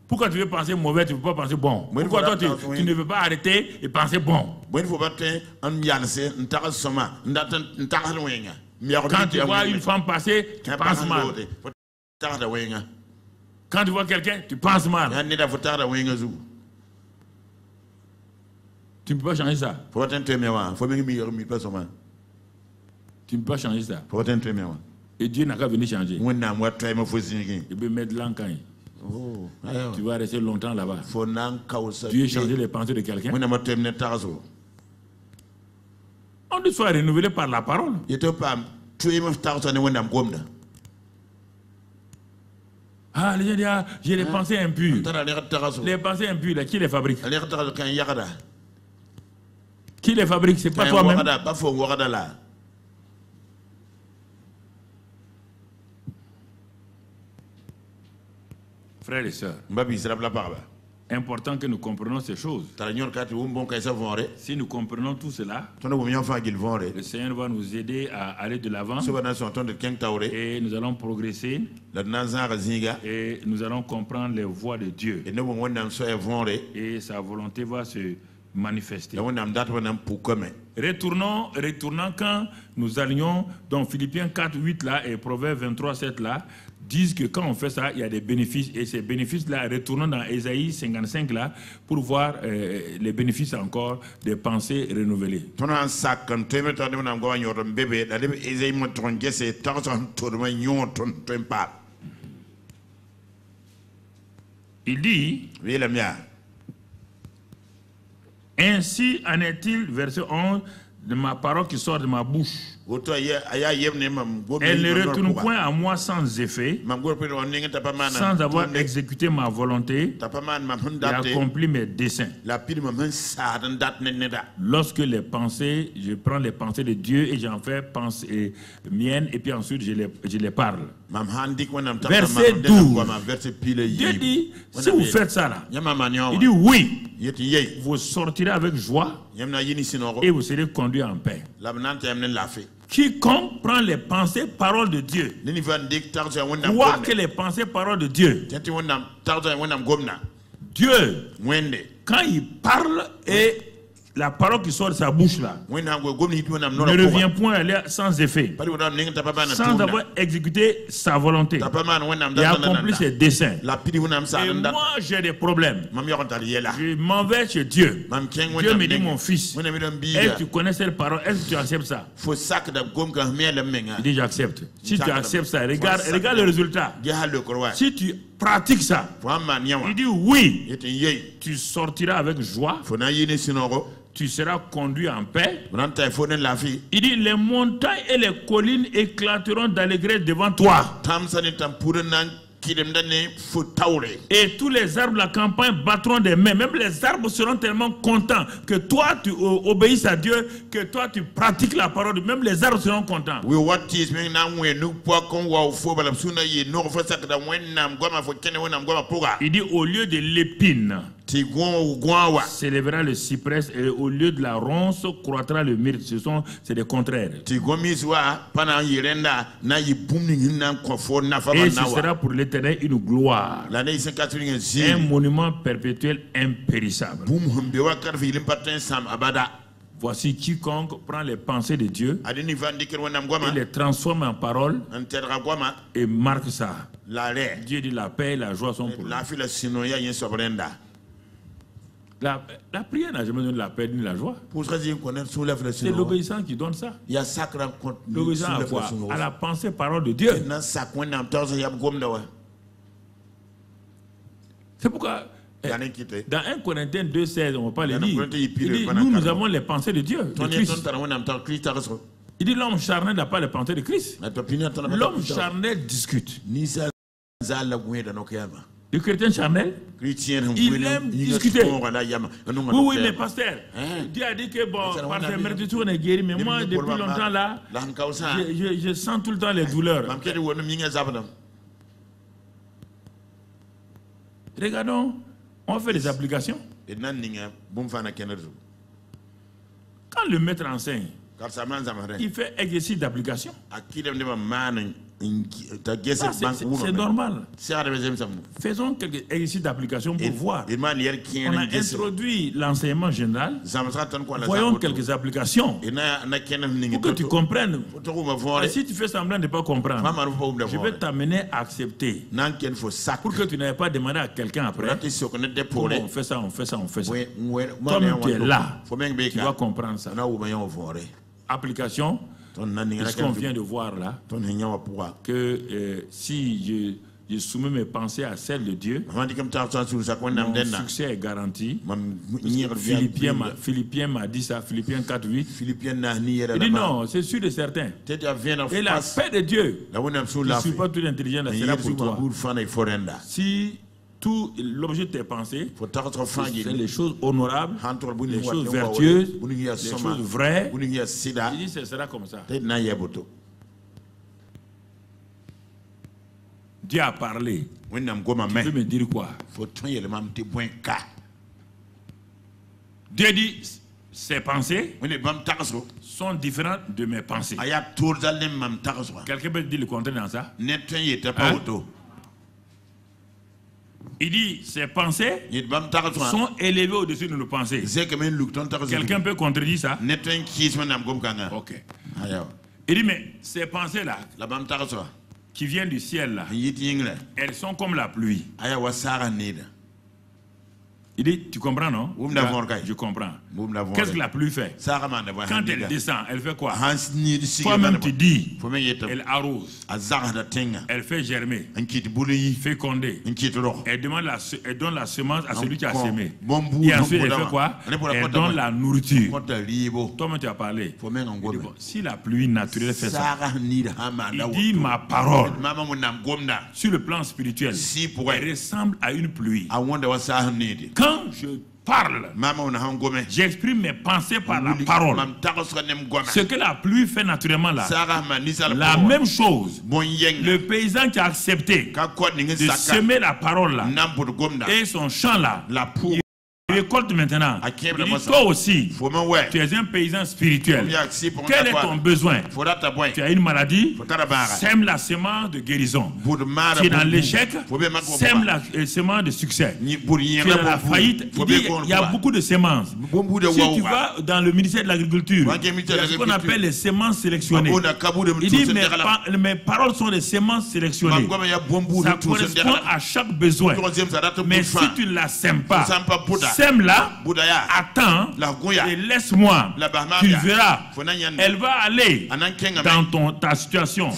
Pourquoi tu veux penser mauvais, tu ne veux pas penser bon? Pourquoi toi, tu ne veux pas arrêter et penser bon? Quand tu vois une femme passer, tu penses mal. Quand tu vois quelqu'un, tu penses mal. Tu ne peux pas changer ça. Tu ne peux pas changer ça. Et Dieu n'a qu'à venir changer. Il peut mettre l'encre. Tu vas rester longtemps là-bas. Dieu changer les pensées de quelqu'un. On doit soit renouvelé par la parole. Ah, les gens disent, j'ai des pensées impures. Les pensées impures, là, qui les fabrique? Qui les fabrique? C'est pas toi-même. Frères et sœurs, important que nous comprenions ces choses. Si nous comprenons tout cela, le Seigneur va nous aider à aller de l'avant et nous allons progresser et nous allons comprendre les voies de Dieu et sa volonté va se manifester. Retournons quand nous allions dans Philippiens 4, 8 là et Proverbes 23, 7 là, disent que quand on fait ça, il y a des bénéfices. Et ces bénéfices-là, retournons dans Ésaïe 55 là, pour voir les bénéfices encore des pensées renouvelées. Il dit, ainsi en est-il, verset 11, de ma parole qui sort de ma bouche. Elle ne retourne point à moi sans effet, sans avoir exécuté ma volonté et accompli mes desseins. Lorsque les pensées, je prends les pensées de Dieu et j'en fais penser miennes et puis ensuite je les parle. Verset 12. Dieu dit, si vous faites ça là, il dit oui, vous sortirez avec joie et vous serez conduits en paix. Quiconque prend les pensées, paroles de Dieu, croit que les pensées, paroles de Dieu, Dieu, quand il parle et la parole qui sort de sa bouche là ne revient point sans effet, sans avoir exécuté sa volonté et accompli ses desseins. Et moi j'ai des problèmes. Je m'en vais chez Dieu. Dieu me dit, mon fils, est-ce que tu connais cette parole? Est-ce que tu acceptes ça? Il dit, j'accepte. Si tu acceptes ça, regarde le résultat. Si tu pratiques ça, il dit oui, tu sortiras avec joie, tu seras conduit en paix. Il dit, les montagnes et les collines éclateront d'allégresse devant toi. Et tous les arbres de la campagne battront des mains. Même les arbres seront tellement contents que toi tu obéisses à Dieu, que toi tu pratiques la parole. Même les arbres seront contents. Il dit, au lieu de l'épine s'élèvera le cyprès et au lieu de la ronce croîtra le myrte. C'est des contraires. Et ce sera pour l'Éternel une gloire, un monument perpétuel impérissable. Voici quiconque prend les pensées de Dieu et les transforme en paroles et marque ça. Dieu dit, la paix et la joie sont pour lui. La prière n'a jamais donné la paix ni la joie. C'est l'obéissance qui donne ça. L'obéissance à quoi? À la pensée, parole de Dieu. C'est pourquoi dans 1 Corinthiens 2,16, on ne va pas le dire. Il dit, nous avons les pensées de Dieu, de Christ. Il dit l'homme charnel n'a pas les pensées de Christ. L'homme charnel discute. Le chrétien charnel, il aime discuter. Oui, mais pasteur, Dieu a dit que bon, par ces meurtrissures on est guéri, mais moi depuis longtemps là, je sens tout le temps les douleurs. Regardons, on fait des applications. Quand le maître enseigne, il fait exercice d'application. C'est normal. Faisons quelques exercices d'application pour voir. On a introduit l'enseignement général. Voyons quelques applications pour que tu comprennes. Et si tu fais semblant de ne pas comprendre, je vais t'amener à accepter. Pour que tu n'aies pas demandé à quelqu'un après. On fait ça, on fait ça, on fait ça. Comme tu es là, tu vas comprendre ça. Application. Ce qu'on vient de voir là, que si je soumets mes pensées à celles de Dieu, mon succès est garanti. Philippiens m'a dit ça, Philippiens 4:8. Il dit non, c'est sûr et certain. Et la paix de Dieu, qui ne suit pas toute l'intelligence, sera pour toi. Si tout l'objet de tes pensées, c'est les choses honorables, les choses vertueuses, les choses vraies. Il dit ce sera comme ça. Dieu a parlé. Tu peux me dire quoi? Dieu dit ses pensées sont différentes de mes pensées. Quelqu'un peut dire le contraire dans ça? Il dit, ces pensées sont élevées au-dessus de nos pensées. Quelqu'un peut contredire ça? Ok. Il dit, mais ces pensées-là, qui viennent du ciel, là, elles sont comme la pluie. Il dit, tu comprends, non? Je comprends. Qu'est-ce que la pluie fait? Quand elle descend, elle fait quoi? Toi-même tu dis, elle arrose, elle fait germer, féconder, elle donne la semence à celui qui a semé. Et ensuite elle fait quoi? Elle donne la nourriture. Toi-même tu as parlé. Il dit, bon, si la pluie naturelle fait ça, il dit ma parole, sur le plan spirituel, elle ressemble à une pluie. Quand je parle, j'exprime mes pensées par la parole. Ce que la pluie fait naturellement là, la même chose, le paysan qui a accepté de semer la parole là, et son champ là, il récolte maintenant. Il dit, toi aussi, tu es un paysan spirituel. Quel est ton besoin? Tu as une maladie, sème la semence de guérison. Tu es dans l'échec, sème la semence de succès. Tu es dans la faillite, il y a beaucoup de semences. Si tu vas dans le ministère de l'Agriculture, il y a ce qu'on appelle les semences sélectionnées. Il dit, mes paroles sont des semences sélectionnées. Ça correspond à chaque besoin. Mais si tu ne la sèmes pas, sème-la, attends et laisse-moi. Tu verras, elle va aller dans ta situation.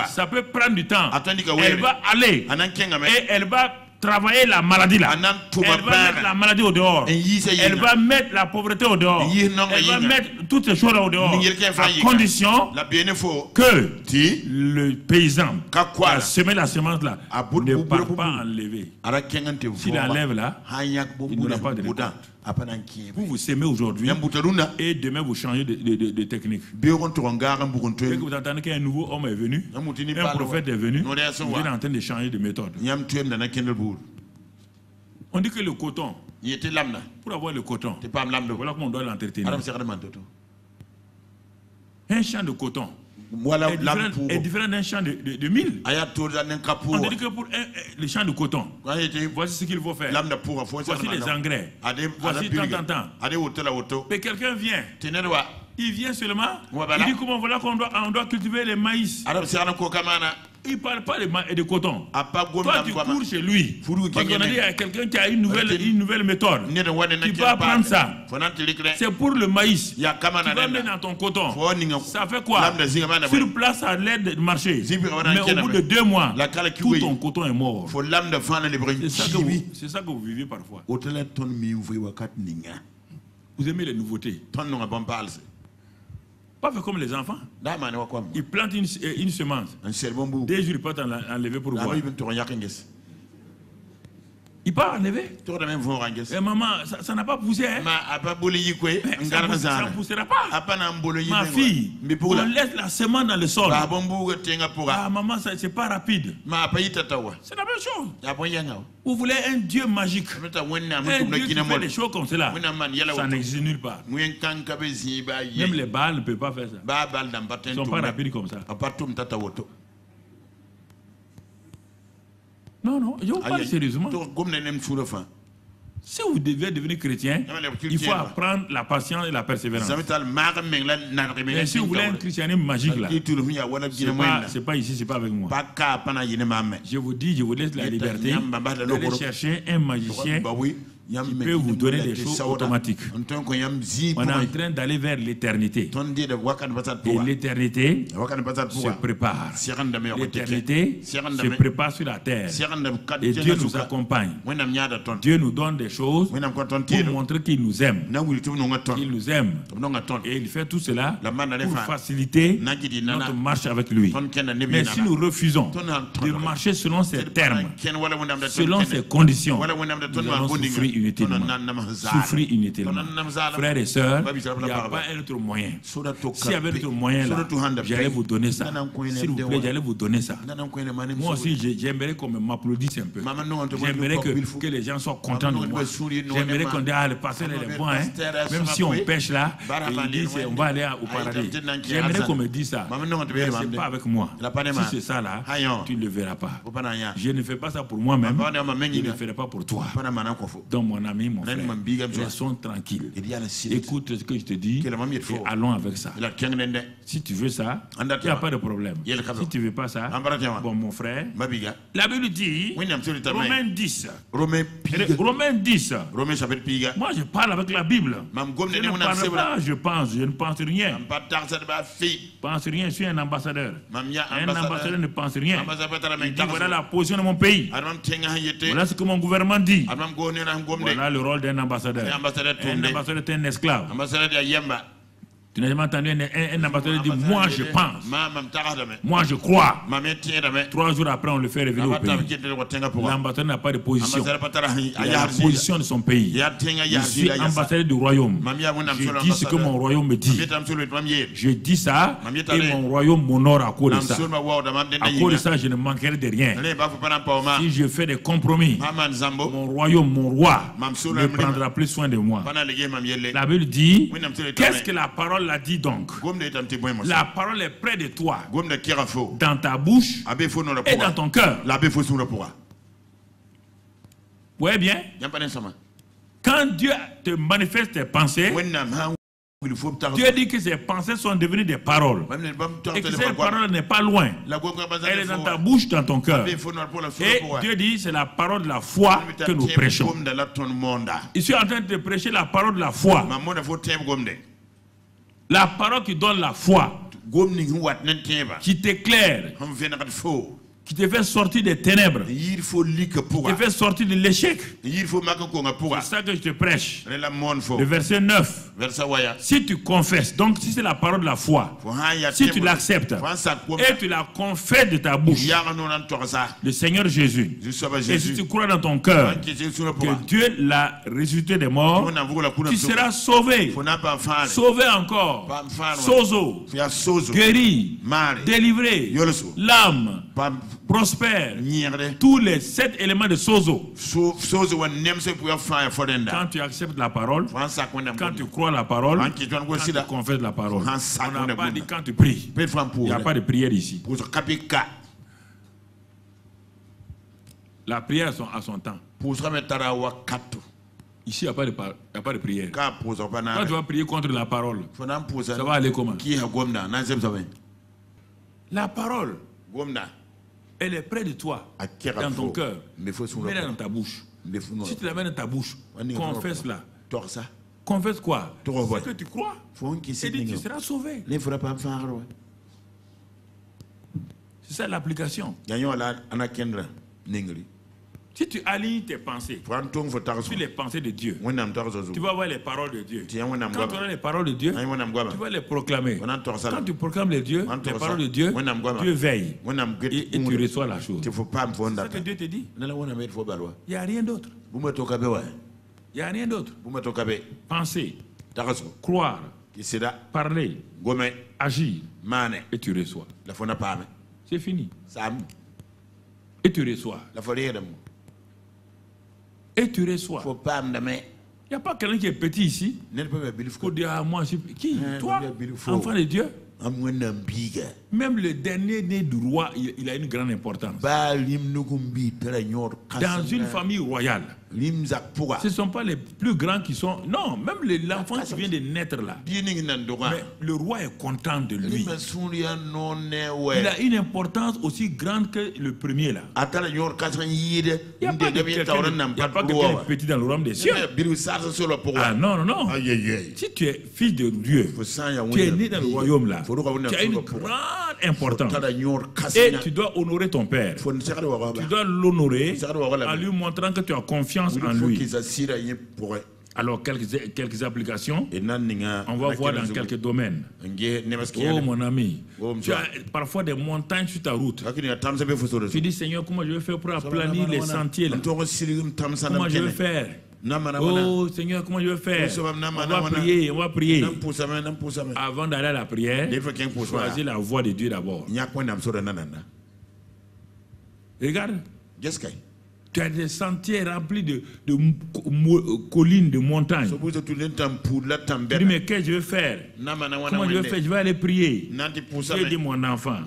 Ça peut prendre du temps. Elle va aller et elle va travailler la maladie là. Elle va mettre la maladie au dehors. Elle va mettre la pauvreté au dehors. Elle va mettre toutes ces choses là au dehors. À condition que le paysan qui a semé la semence là ne part pas enlever. S'il enlève là, il n'aura pas de récolte. Vous semez aujourd'hui et demain vous changez de technique. Et que vous entendez qu'un nouveau homme est venu, un prophète est venu, vous êtes en train de changer de méthode. On dit que le coton, pour avoir le coton, voilà comment on doit l'entretenir. Un champ de coton est différent d'un champ de mil. On dit que pour le champ de coton, voici ce qu'il faut faire. Voici les engrais. Voici tant. Mais quelqu'un vient. Il vient seulement. Il dit comment voilà qu'on doit cultiver les maïs. Il ne parle pas de coton. Toi, tu cours chez lui. Parce qu'on a dit, il y a quelqu'un qui a une nouvelle méthode. Tu vas prendre ça. C'est pour le maïs. Tu vas mettre dans ton coton. Ça fait quoi? Sur place, ça a l'air de marcher. Mais au bout de 2 mois, tout ton coton est mort. C'est ça que vous vivez parfois. Vous aimez les nouveautés. Pas fait comme les enfants. Ils plantent une semence. 2 jours, ils peuvent enlever pour voir. Il peut enlever. Et maman, ça n'a pas poussé. Hein? Ça ne poussera pas. Ma fille, on laisse la semence dans le sol. Ah, maman, c'est pas rapide. C'est la même chose. Vous voulez un Dieu magique. Un Dieu qui fait des choses comme cela. Ça n'existe nulle part. Même les Baals ne peuvent pas faire ça. Ils ne sont pas rapides comme ça. Non, je vous parle sérieusement. Si vous devez devenir chrétien, il faut apprendre la patience et la persévérance. Mais si vous voulez un christianisme magique, là, c'est pas ici, c'est pas avec moi. Je vous dis, je vous laisse la liberté d'aller chercher un magicien qui peut vous donner des choses automatiques. On est en train d'aller vers l'éternité. Et l'éternité se prépare. L'éternité se prépare sur la terre. Et Dieu nous accompagne. Dieu nous donne des choses pour montrer qu'il nous aime. Il nous aime. Et il fait tout cela pour faciliter notre marche avec lui. Mais si nous refusons de marcher selon ses termes, selon ses conditions, nous allons souffrir inutilement. Souffrir inutilement. Frères et sœurs, il n'y a pas un autre moyen. S'il y avait un autre moyen là, j'allais vous donner ça. S'il vous plaît, j'allais vous donner ça. Moi aussi, j'aimerais qu'on m'applaudisse un peu. J'aimerais que les gens soient contents de moi. J'aimerais qu'on dise, ah, le pasteur est bon, hein? Même si on pêche là, ils disent, on va aller au paradis. J'aimerais qu'on me dise ça. Mais ce n'est pas avec moi. Si c'est ça là, tu ne le verras pas. Je ne fais pas ça pour moi-même. Je ne le ferai pas pour toi. Donc mon ami, mon frère, restons tranquilles. Écoute ce que je te dis et allons avec ça. Si tu veux ça, il n'y a pas de problème. Si tu ne veux pas ça, bon mon frère, la Bible dit, Romains 10. Romains 10. Moi je parle avec la Bible. Je ne parle pas, je ne pense rien. Je pense rien, je suis un ambassadeur. Un ambassadeur ne pense rien. Il dit voilà la position de mon pays. Voilà ce que mon gouvernement dit. Voilà le rôle d'un ambassadeur. Un ambassadeur est un esclave. Tu n'as jamais entendu un ambassadeur dire moi je pense, moi je crois. 3 jours après on le fait révéler au pays. L'ambassadeur n'a pas de position. Il a la position de son pays. Je suis ambassadeur du royaume. Je dis ce que mon royaume me dit. Je dis ça et mon royaume m'honore à cause de ça. À cause de ça je ne manquerai de rien. Si je fais des compromis, mon royaume, mon roi ne prendra plus soin de moi. La Bible dit, qu'est-ce que la parole a dit donc? La parole est près de toi, dans ta bouche et dans ton cœur. Oui, bien. Quand Dieu te manifeste tes pensées, Dieu dit que ces pensées sont devenues des paroles. Et que ces paroles n'est pas loin. Elle est dans ta bouche, dans ton cœur. Et Dieu dit c'est la parole de la foi que nous prêchons. Je suis en train de prêcher la parole de la foi. La parole qui donne la foi, qui t'éclaire, qui te fait sortir des ténèbres, qui te fait sortir de l'échec. C'est ça que je te prêche. Le verset 9. Si tu confesses, donc si c'est la parole de la foi, si tu l'acceptes et tu la confesses de ta bouche, le Seigneur Jésus, et si tu crois dans ton cœur que Dieu l'a ressuscité des morts, tu seras sauvé. Sauvé encore. Sozo. Guéri. Délivré. L'âme prospère. Tous les 7 éléments de sozo. Quand tu acceptes la parole, quand tu crois la parole, quand tu confesses la parole. On n'a pas dit quand tu pries. Il n'y a pas de prière ici. La prière a son temps. Ici, il n'y a pas de prière. Quand tu vas prier contre la parole, ça va aller comment? La parole. Elle est près de toi, dans ton cœur. Mets-la dans ta bouche. Si tu la mets dans ta bouche, confesse-la. Confesse quoi? Ce que tu crois. Et dis, tu seras sauvé. C'est ça l'application. Si tu alignes tes pensées sur les pensées de Dieu, tu vas voir les paroles de Dieu. Quand tu auras les paroles de Dieu, tu vas les proclamer. Quand tu proclames les paroles de Dieu, Dieu veille et tu reçois la chose. C'est ce que Dieu te dit. Il n'y a rien d'autre. Il n'y a rien d'autre. Penser, croire, parler, agir, et tu reçois. C'est fini. Et tu reçois. Et tu reçois. Il n'y a pas quelqu'un qui est petit ici pour dire à moi, qui? Toi, enfant de Dieu? Même le dernier né du roi, il a une grande importance. Dans une famille royale, ce ne sont pas les plus grands qui sont... Non, même l'enfant qui vient de naître là. Mais le roi est content de lui. Il a une importance aussi grande que le premier là. Il n'y a pas de quelqu'un petit dans le royaume des cieux. Ah non, non, non. Si tu es fils de Dieu, tu es né dans le royaume là, tu as une grande importance. Et tu dois honorer ton père. Tu dois l'honorer en lui montrant que tu as confiance en lui. Alors, quelques applications, on va voir dans quelques domaines. Oh mon ami, tu as parfois des montagnes sur ta route. Tu dis, Seigneur, comment je vais faire pour aplanir les sentiers là? Comment je vais faire? Oh Seigneur, comment je vais faire? On va prier, on va prier. Avant d'aller à la prière, choisis la voix de Dieu d'abord. Regarde. Tu as des sentiers remplis de collines, de montagnes. Tu dis, mais qu'est-ce que je vais faire? Comment je vais faire? Je vais aller prier. J'ai dit, mon enfant,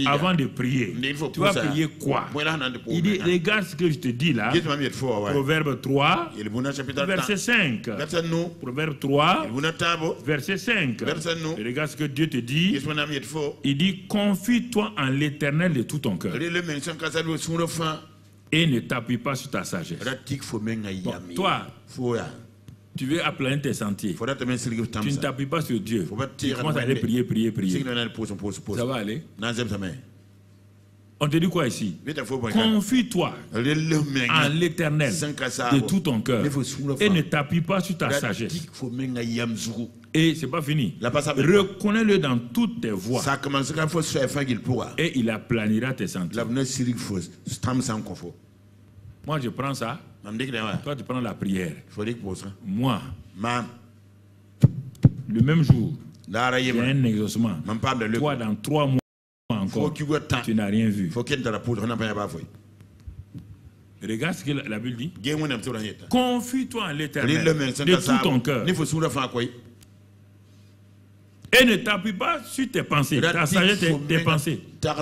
avant de prier, tu vas prier quoi? Il dit, regarde ce que je te dis là. Proverbe 3, verset 5. Proverbe 3, verset 5. Regarde ce que Dieu te dit. Il dit, confie-toi en l'Éternel de tout ton cœur. Et ne t'appuie pas sur ta sagesse. Bon, toi, tu veux aplanir tes sentiers. Tu ne t'appuies pas sur Dieu. Tu commences à aller prier, prier, prier. Ça va aller? On te dit quoi ici? Confie-toi en l'Éternel de tout ton cœur et ne t'appuie pas sur ta sagesse. Et c'est pas fini. Reconnais-le dans toutes tes voies. Et il aplanira tes sentiers. Moi, je prends ça. Toi, tu prends la prière. Moi, le même jour, il y a un exaucement. Toi, dans 3 mois encore, tu n'as rien vu. Regarde ce que la Bible dit. Confie-toi en l'Éternel de tout ton cœur. Et ne t'appuie pas sur tes pensées. Ta sagesse, tes pensées. Toi,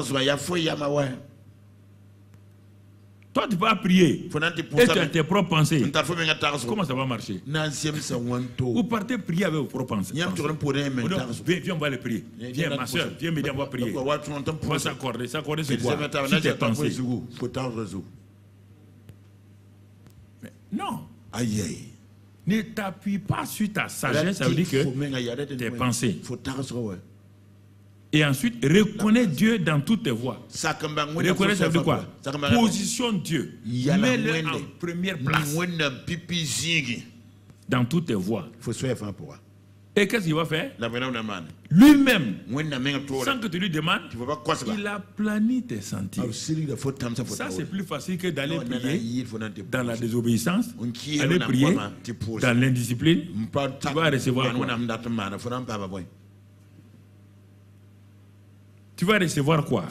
tu vas prier. Et tu as tes propres pensées. Comment ça va marcher? Vous partez prier avec vos propres pensées. Viens, on va aller prier. Viens, ma soeur, viens m'aider, on va prier. On va s'accorder. S'accorder, c'est quoi? Sur tes pensées. Mais non. Ne t'appuie pas sur ta sagesse, ça veut dire que tes pensées. Et ensuite, reconnais Dieu dans toutes tes voies. Reconnais, ça veut dire quoi? Positionne Dieu. Mets-le en première place. Dans toutes tes voies. Et qu'est-ce qu'il va faire? Lui-même, sans que tu lui demandes, il a plané tes sentiers. Ça, c'est plus facile que d'aller prier dans la désobéissance, aller prier dans l'indiscipline. Tu vas recevoir quoi? Tu vas recevoir quoi?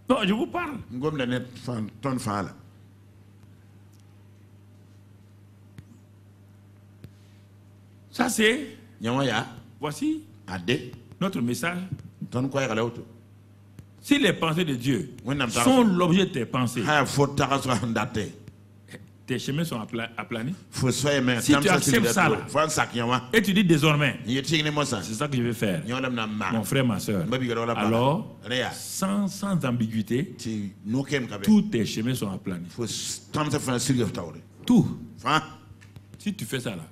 Non, je vous parle. Ça c'est, voici notre message. Si les pensées de Dieu sont l'objet de tes pensées, tes chemins sont aplanis. Si tu acceptes ça là, et tu dis désormais, c'est ça que je vais faire, mon frère, ma soeur, alors, sans ambiguïté, tous tes chemins sont aplanis. Tout. Si tu fais ça là,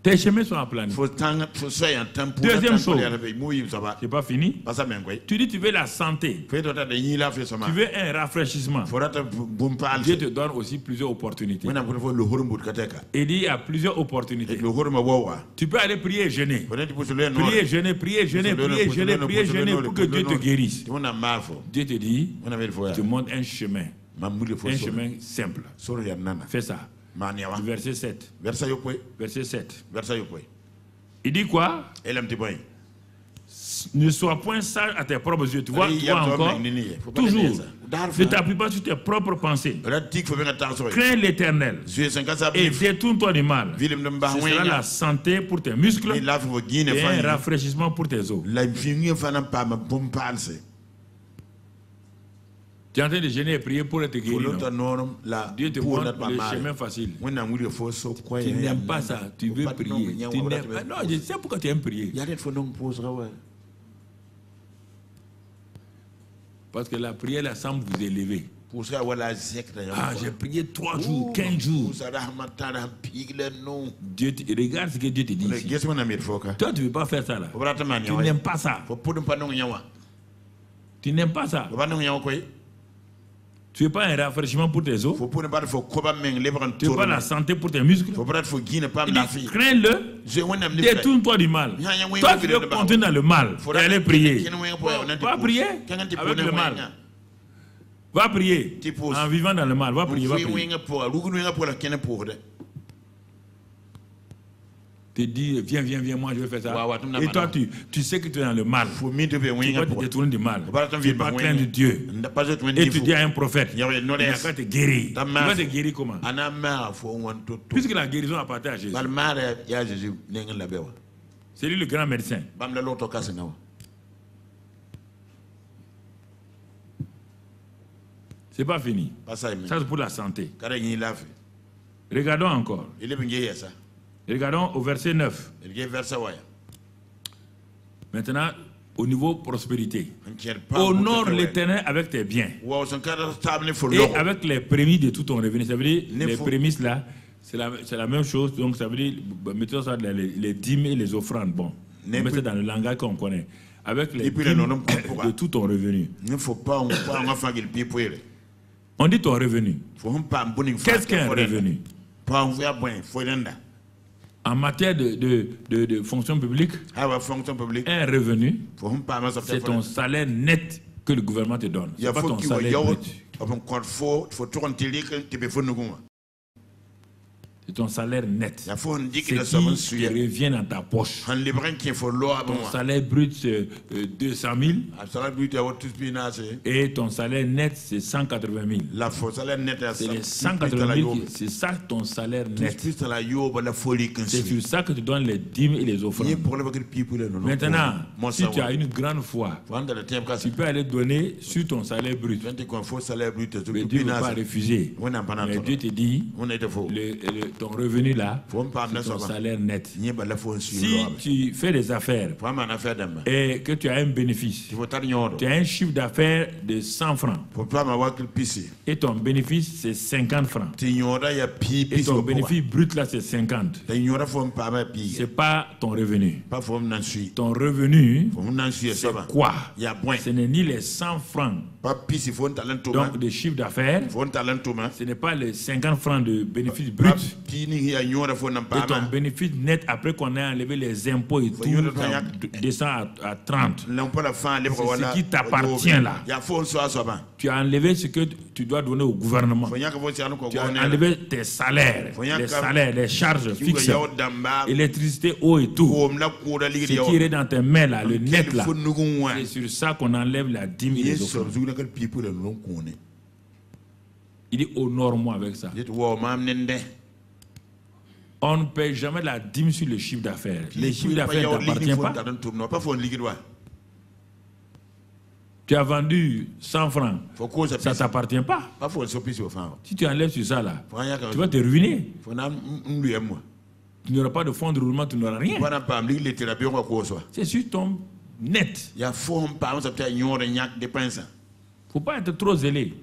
tes chemins sont aplanis. Deuxième chose, c'est pas fini. Tu dis tu veux la santé. Tu veux un rafraîchissement. Dieu te donne aussi plusieurs opportunités. Il dit il y a plusieurs opportunités. Tu peux aller prier et jeûner. Prier, jeûner, prier, jeûner, prier, jeûner, prier, jeûner pour que Dieu te guérisse. Dieu te dit, tu montes un chemin. Un chemin simple. Fais ça. Verset 7. Verset 7. Il dit quoi? Ne sois point sage à tes propres yeux. Tu vois encore? Toujours. Ne t'appuie pas sur tes propres pensées. Crains l'Éternel et détourne-toi du mal. Ce sera la santé pour tes muscles et un rafraîchissement pour tes os. Tu es en train de jeûner et prier pour être guéri. Dieu te montre le chemin facile. Tu n'aimes pas ça. Tu veux prier. Non, je sais pourquoi tu aimes prier. Parce que la prière là, semble vous élever. Ah, j'ai prié 3 jours, 15 jours. Regarde ce que Dieu te dit ici. Toi, tu ne veux pas faire ça là. Tu n'aimes pas ça. Tu n'aimes pas ça. Tu veux pas un rafraîchissement pour tes os. Tu veux pas la santé pour tes muscles. Crains-le. Détourne-toi du mal. Toi, tu veux continuer dans le mal et aller prier. Va prier avec le mal. Va prier en vivant dans le mal. Va prier, va prier. Tu dis, viens, moi je vais faire ça. Et toi, tu sais que tu es dans le mal. Tu vas te détourner du mal. Tu ne vas pas craindre Dieu. Et tu dis à un prophète, il va te guérir. Tu vas te guérir comment? Puisque la guérison appartient à Jésus. C'est lui le grand médecin. C'est pas fini. Ça c'est pour la santé. Regardons encore. Regardons au verset 9. Maintenant, au niveau prospérité. Honore l'Éternel avec tes biens. Et avec les prémices de tout ton revenu. Ça veut dire, les prémices là, c'est la même chose. Donc ça veut dire, mettons ça les dîmes et les offrandes. Bon, mettez dans le langage qu'on connaît. Avec les dîmes de tout ton revenu. On dit ton revenu. Qu'est-ce qu'un revenu? En matière de fonction publique, un revenu, c'est ton salaire net que le gouvernement te donne. Ce n'est pas ton salaire brut. C'est ton salaire net. C'est qui te revient dans ta poche. Ton salaire brut, c'est 200 000. Et ton salaire net, c'est 180 000. C'est les 180 000, c'est ça ton salaire net. C'est sur ça que tu donnes les dîmes et les offrandes. Maintenant, si tu as une grande foi, tu peux aller donner sur ton salaire brut. Mais Dieu ne va pas refuser. Mais Dieu te dit, ton revenu là, c'est ton salaire net. Si tu fais des affaires et que tu as un bénéfice, tu as un chiffre d'affaires de 100 francs et ton bénéfice c'est 50 francs et ton bénéfice brut là c'est 50, c'est pas ton revenu. Ton revenu c'est quoi? Ce n'est ni les 100 francs donc de chiffre d'affaires, ce n'est pas les 50 francs de bénéfice brut. Et ton bénéfice net après qu'on ait enlevé les impôts et tout descend à 30. C'est ce qui t'appartient là. Tu as enlevé ce que tu dois donner au gouvernement. Tu as enlevé tes salaires, les salaires, les charges fixes, électricité, eau et tout. Ce qui est dans tes mains là, le net là, c'est sur ça qu'on enlève la dîme et les offrandes. Il dit honore-moi avec ça. On ne paye jamais la dîme sur le chiffre d'affaires. Le chiffre d'affaires ne t'appartient pas. Tu as vendu 100 francs. Ça ne t'appartient pas. Si tu enlèves sur ça là, tu vas te ruiner. Tu n'auras pas de fonds de roulement, tu n'auras rien. C'est sur ton net. Il ne faut pas être trop zélé.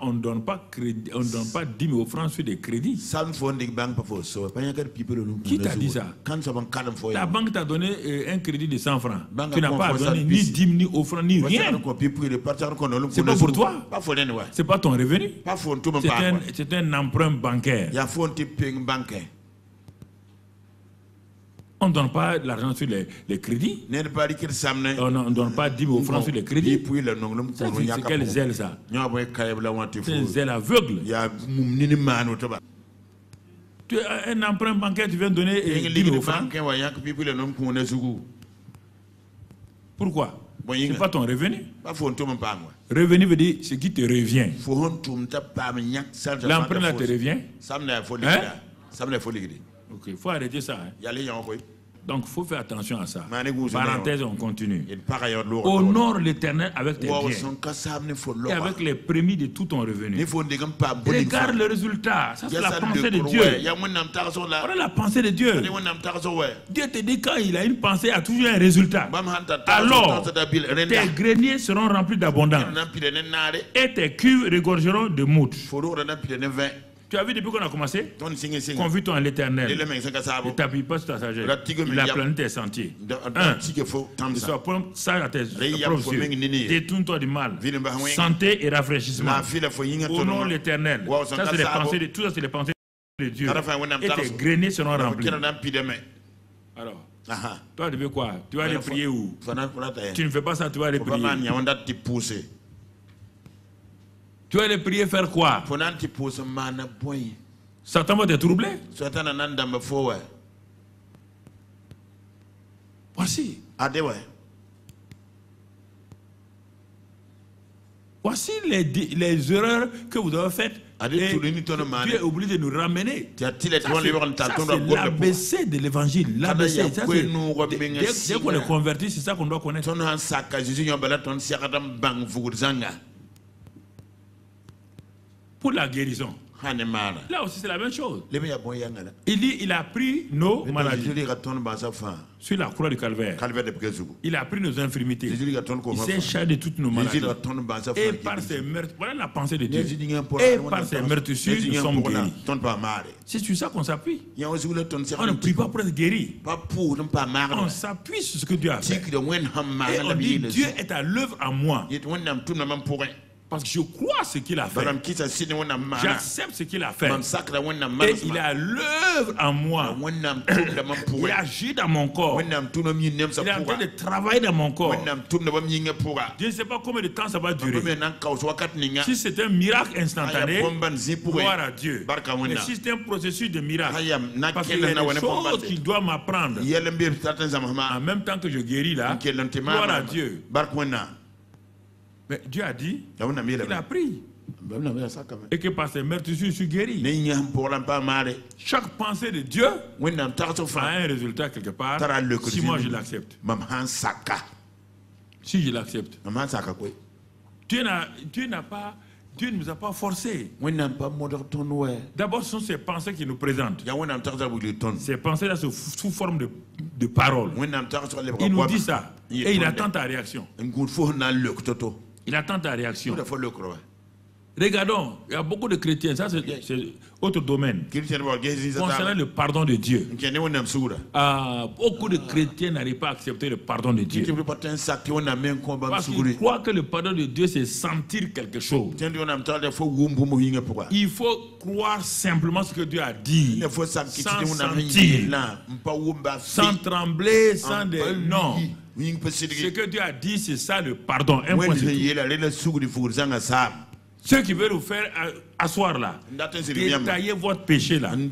On ne donne pas crédit, on ne donne pas 10 000 francs sur des crédits. Qui t'a dit ça? La banque t'a donné un crédit de 100 francs. Tu n'as pas donné ni 10 000 ni au franc ni rien. C'est pas pour toi. C'est pas ton revenu. C'est un emprunt bancaire. On ne donne pas l'argent sur les crédits. On ne donne pas 10 000 francs sur les crédits. C'est quel zèle ça? C'est un zèle aveugle. Tu as un emprunt bancaire, tu viens donner 10 000 francs. Pourquoi? Ce n'est pas ton revenu. Revenu veut dire ce qui te revient. L'emprunt là te revient. Ok, il faut arrêter ça. Donc, il faut faire attention à ça. Parenthèse, on continue. Honore l'Éternel avec tes biens et avec les prémices de tout ton revenu. Regarde le résultat. Ça, c'est la pensée de Dieu. Voilà la pensée de Dieu. Dieu te dit quand il a une pensée, il y a toujours un résultat. Alors, tes greniers seront remplis d'abondance et tes cuves regorgeront de mouches. Tu as vu depuis qu'on a commencé? Convie-toi en l'Éternel. Ne t'appuie pas sur ta sagesse. Il a plané tes sentiers. Sois sage à tes propres yeux. Détourne-toi du mal. Santé et rafraîchissement. Au nom de l'Éternel. Ça, c'est les pensées de tout ça, c'est les pensées de Dieu. Et tes greniers seront remplis. Alors, toi, tu veux quoi? Tu vas aller prier où? Tu ne fais pas ça, tu vas aller prier. Tu vas aller prier faire quoi? Satan va te troubler. Voici. Voici les erreurs que vous avez faites. Tu es obligé de nous ramener. C'est l'ABC de l'évangile. L'ABC. Dès qu'on est converti, c'est ça qu'on doit connaître. Pour la guérison. Là aussi, c'est la même chose. Il dit, il a pris nos maladies sur la croix du calvaire. Il a pris nos infirmités. Il s'est chargé de toutes nos maladies. Et par ses meurtres, voilà la pensée de Dieu. Et par ses meurtrissures, nous sommes guéris. C'est sur ça qu'on s'appuie. On ne prie pas pour être guéri. On s'appuie sur ce que Dieu a fait. Et on dit, Dieu est à l'œuvre en moi. Parce que je crois ce qu'il a fait. J'accepte ce qu'il a fait. Et il a l'œuvre en moi. Il agit dans mon corps. Il est en train de travailler dans mon corps. Je ne sais pas combien de temps ça va durer. Si c'est un miracle instantané, gloire à Dieu. Mais si c'est un processus de miracle, parce qu'il y a des choses qu'il doit m'apprendre. En même temps que je guéris là, gloire à Dieu. Mais Dieu a dit, il a pris. Et que par ses meurtrissures, je suis guéri. Chaque pensée de Dieu a un résultat quelque part si moi je l'accepte. Si je l'accepte. Dieu ne nous a pas forcés. D'abord, ce sont ces pensées qui nous présentent. Ces pensées-là sous forme de paroles. Il nous dit ça. Et il attend ta réaction. Il attend ta réaction. Regardons, il y a beaucoup de chrétiens, ça c'est autre domaine. Concernant le pardon de Dieu. Beaucoup de chrétiens n'arrivent pas à accepter le pardon de Dieu. Parce qu'ils croient que le pardon de Dieu c'est sentir quelque chose. Il faut croire simplement ce que Dieu a dit. Sans sentir, sans trembler, sans des... Non. Ce que Dieu a dit, c'est ça le pardon. Un point ceux qui veulent vous faire asseoir là, détailler votre péché là, ils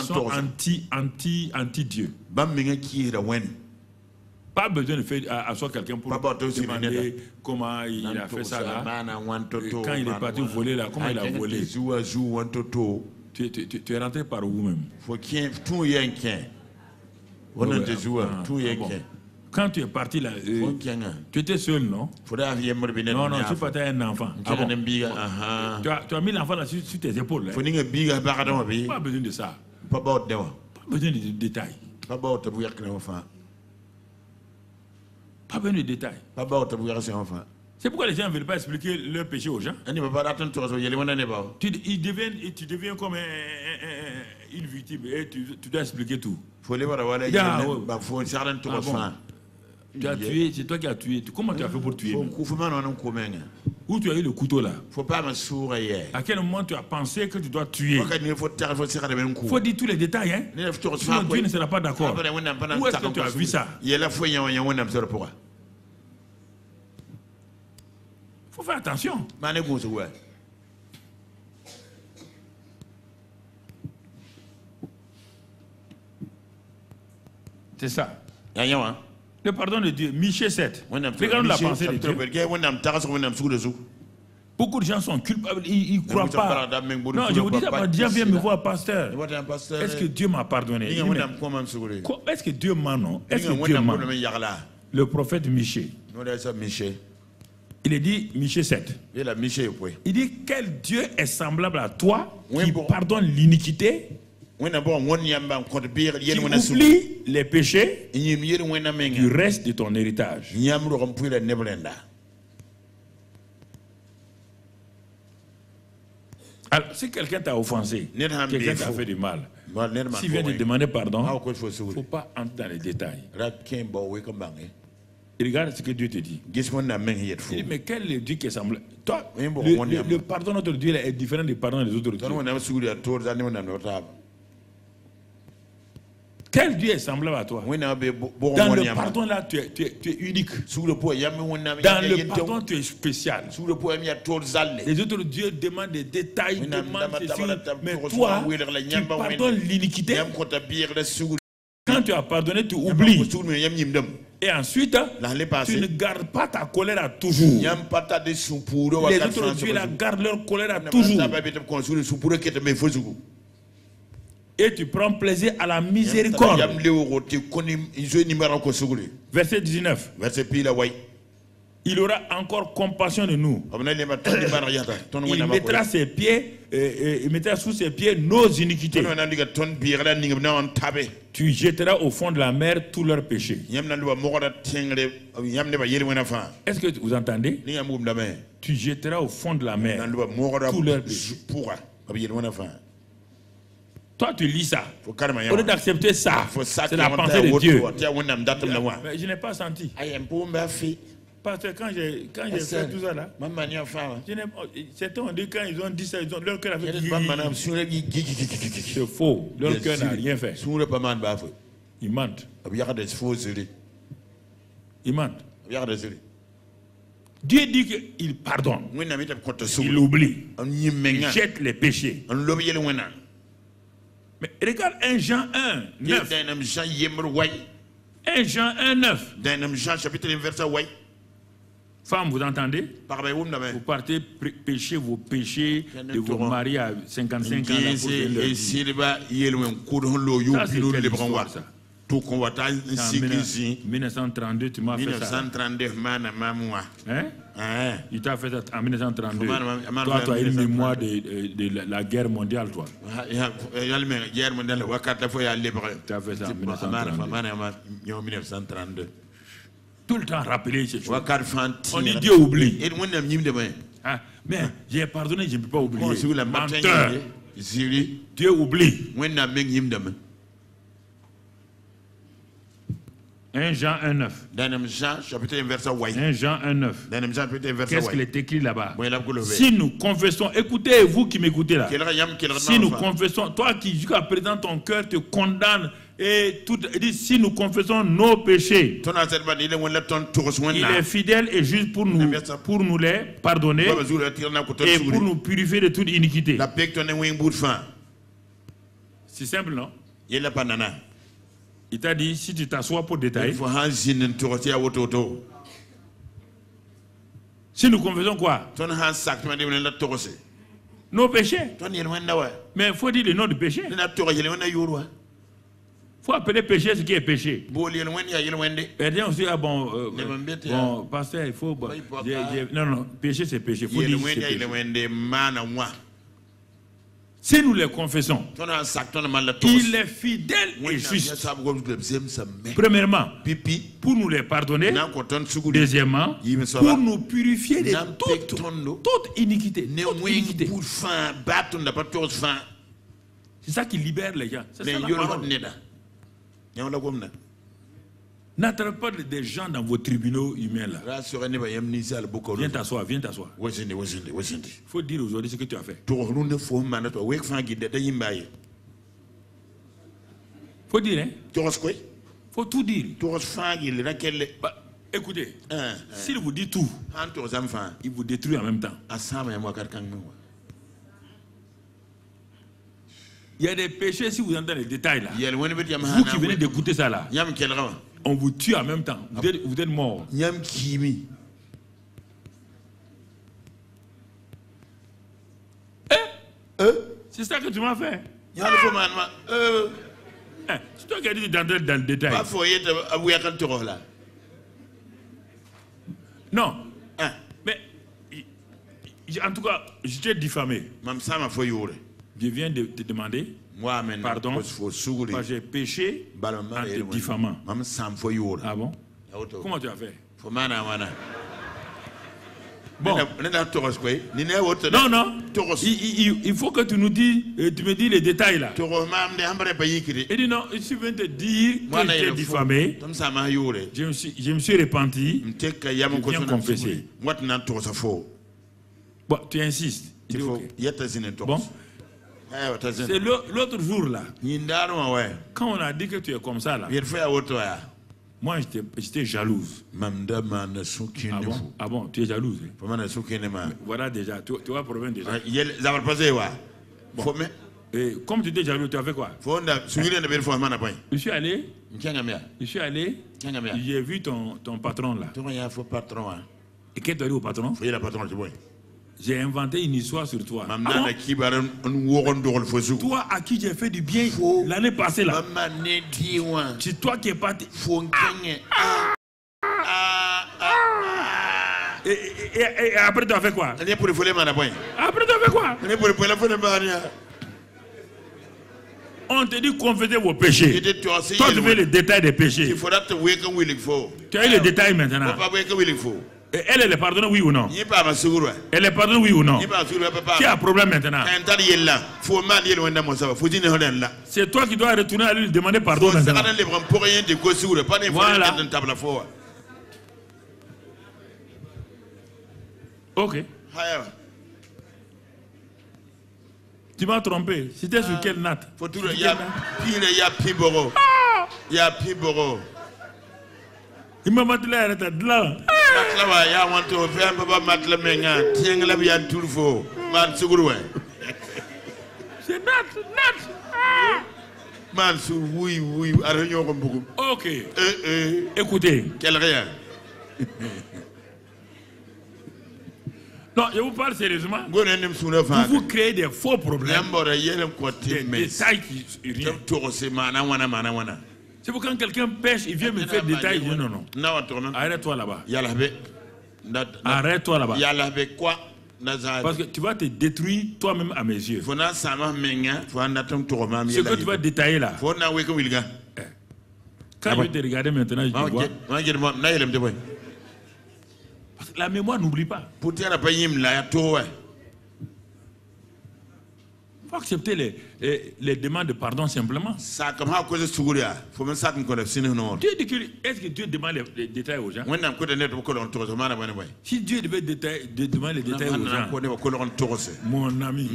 sont anti-Dieu. Pas besoin de faire asseour quelqu'un pour demander comment il a fait ça là. Quand il est parti voler là, comment il a volé. Tu es rentré par vous-même. Quand tu es parti là, tu étais seul, non? Non, non, tu partais un enfant. Ah bon? Tu as mis l'enfant là sur tes épaules. Pas besoin de ça. Pas besoin de détails. Pas besoin de détails. C'est pourquoi les gens ne veulent pas expliquer leur péché aux gens. Tu deviens comme une victime et tu dois expliquer tout. Tu as tué, c'est toi qui as tué. Comment tu as fait pour tuer? Où tu as eu le couteau là? À quel moment tu as pensé que tu dois tuer? Il faut dire tous les détails, hein? Sinon Dieu ne sera pas d'accord. Où est-ce que tu as vu ça? Il faut faire attention. C'est ça. Le pardon de Dieu, Michée 7. Regardons la pensée de Dieu. Beaucoup de gens sont culpables, ils ne croient pas. Non, je vous dis ça, Dieu vient me voir, pasteur. Est-ce que Dieu m'a pardonné? Est-ce que Dieu m'a, non? Est-ce que Dieu m'a? Le prophète Michée. Il est dit, Michée 7. Il dit, quel Dieu est semblable à toi qui pardonne l'iniquité, qui oublie les péchés du reste de ton héritage. Alors, si quelqu'un t'a offensé, quelqu'un t'a fait du mal, s'il vient te demander pardon, il ne faut pas entrer dans les détails. Regarde ce que Dieu te dit. Il dit, mais quel est le Dieu qui est semblable? Toi, le pardon de notre Dieu est différent du pardon des autres dieux. Quel Dieu est semblable à toi? Dans le pardon là, tu es unique. Dans le pardon, tu es spécial. Les autres dieux demandent des détails, demandent ceci, mais toi, tu pardonnes l'iniquité. Quand tu as pardonné, tu oublies. Et ensuite, tu ne gardes pas ta colère à toujours. Les autres dieux là gardent leur colère à toujours. Et tu prends plaisir à la miséricorde. Verset 19. Il aura encore compassion de nous. Il mettra ses pieds, il mettra sous ses pieds nos iniquités. Tu jetteras au fond de la mer tous leurs péchés. Est-ce que vous entendez? Tu jetteras au fond de la mer tous leurs péchés. Toi, tu lis ça. Au lieu d'accepter ça, c'est la pensée de Dieu. Mais je n'ai pas senti. Parce que quand j'ai fait tout ça là, certains ont dit quand ils ont dit ça, leur cœur a fait. C'est faux. Leur cœur n'a rien fait. Ils mentent. Ils mentent. Dieu dit qu'il pardonne. Il oublie. Il jette les péchés. Mais regarde 1 Jean 1, 9. 1 Jean 1, 9. Femme, vous entendez? Vous partez pécher vos péchés de vos maris à 55 ans. Ça, c'est quelle histoire, ça? En 1932, tu m'as fait ça. Hein? Il t'a fait ça en 1932. Toi, tu as une mémoire de la guerre mondiale, toi. Tu as fait ça en 1932. Tout le temps rappeler ces choses. On dit Dieu oublie. Mais j'ai pardonné, je ne peux pas oublier. Menteur. Dieu oublie. 1 Jean 1, 9. 1 Jean 1, 9. Qu'est-ce qu'il est écrit là-bas? Si nous confessons, écoutez, vous qui m'écoutez là. Si nous confessons, toi qui jusqu'à présent ton cœur te condamne, et tout, dit, si nous confessons nos péchés, il est fidèle et juste pour nous les pardonner et pour nous purifier de toute iniquité. C'est simple, non? Il t'a dit, si tu t'assois pour détailler. Si nous confessons quoi? Nos péchés. Mais il faut dire le nom du péché. faut appeler péché ce qui est péché. Et bien aussi, bon, pasteur, il faut... non, péché c'est péché. Il faut dire c'est péché. Si nous les confessons, il est fidèle et juste. Premièrement, pour nous les pardonner. Deuxièmement, pour nous purifier de toute iniquité. C'est ça qui libère les gens. C'est ça la parole. N'attrape pas des gens dans vos tribunaux humains là. Viens t'asseoir, viens t'asseoir. Il faut dire aujourd'hui ce que tu as fait. Il faut dire, hein? Il faut tout dire. Bah, écoutez, s'il vous dit tout, il vous détruit en même temps. Il y a des péchés, si vous entendez les détails là. Vous qui venez d'écouter ça là. On vous tue en même temps. Vous êtes mort. C'est ça que tu m'as fait. C'est toi qui as dit d'entrer dans le détail. Non. Mais, en tout cas, je t'ai diffamé. Je viens de te demander pardon parce que j'ai péché en te diffamant. Ah bon? Comment tu as fait? Bon. Non, non. Il faut que tu nous dis, tu me dis les détails là. Il dit non, je viens te dire que je t'ai diffamé. Je me suis repenti. Je viens confesser. Bon, tu insistes. Bon. C'est l'autre jour là. Quand on a dit que tu es comme ça là. Moi j'étais jalouse. Ah bon, tu es jalouse. Voilà déjà, tu vois le problème déjà. Bon. Et comme tu étais jaloux, tu as fait quoi? Je suis allé, j'ai vu ton patron là. Et qu'est-ce que tu as dit au patron? J'ai inventé une histoire sur toi. Ah bon? Toi à qui j'ai fait du bien l'année passée là. C'est toi qui es parti. Et après tu as fait quoi? Après tu as fait quoi? On te dit confesser vos péchés. Toi tu veux les détails des péchés. Tu as eu les détails maintenant. Et elle est pardonnée, oui ou non? Elle est pardonnée, oui ou non? Qui a un problème maintenant? C'est toi qui dois retourner à lui demander pardon maintenant. Voilà. Ok. Tu m'as trompé. C'était sur quelle natte? Il m'a battu là, de là. C'est Nat. Ok. Écoutez. Non, je vous parle sérieusement. Vous créez des faux problèmes. Des détails qui rien. C'est pour quand quelqu'un pêche, il vient me faire des détails. Non. Arrête-toi là-bas. Arrête-toi là-bas. Parce que tu vas te détruire toi-même à mes yeux. Ce que tu vas détailler là. Quand je vais te regarder maintenant, je te vois. Parce que la mémoire n'oublie pas. Il faut accepter les demandes de pardon simplement. Dieu dit que, est-ce que Dieu demande les détails aux gens? Si Dieu devait demander les détails aux gens, mon ami,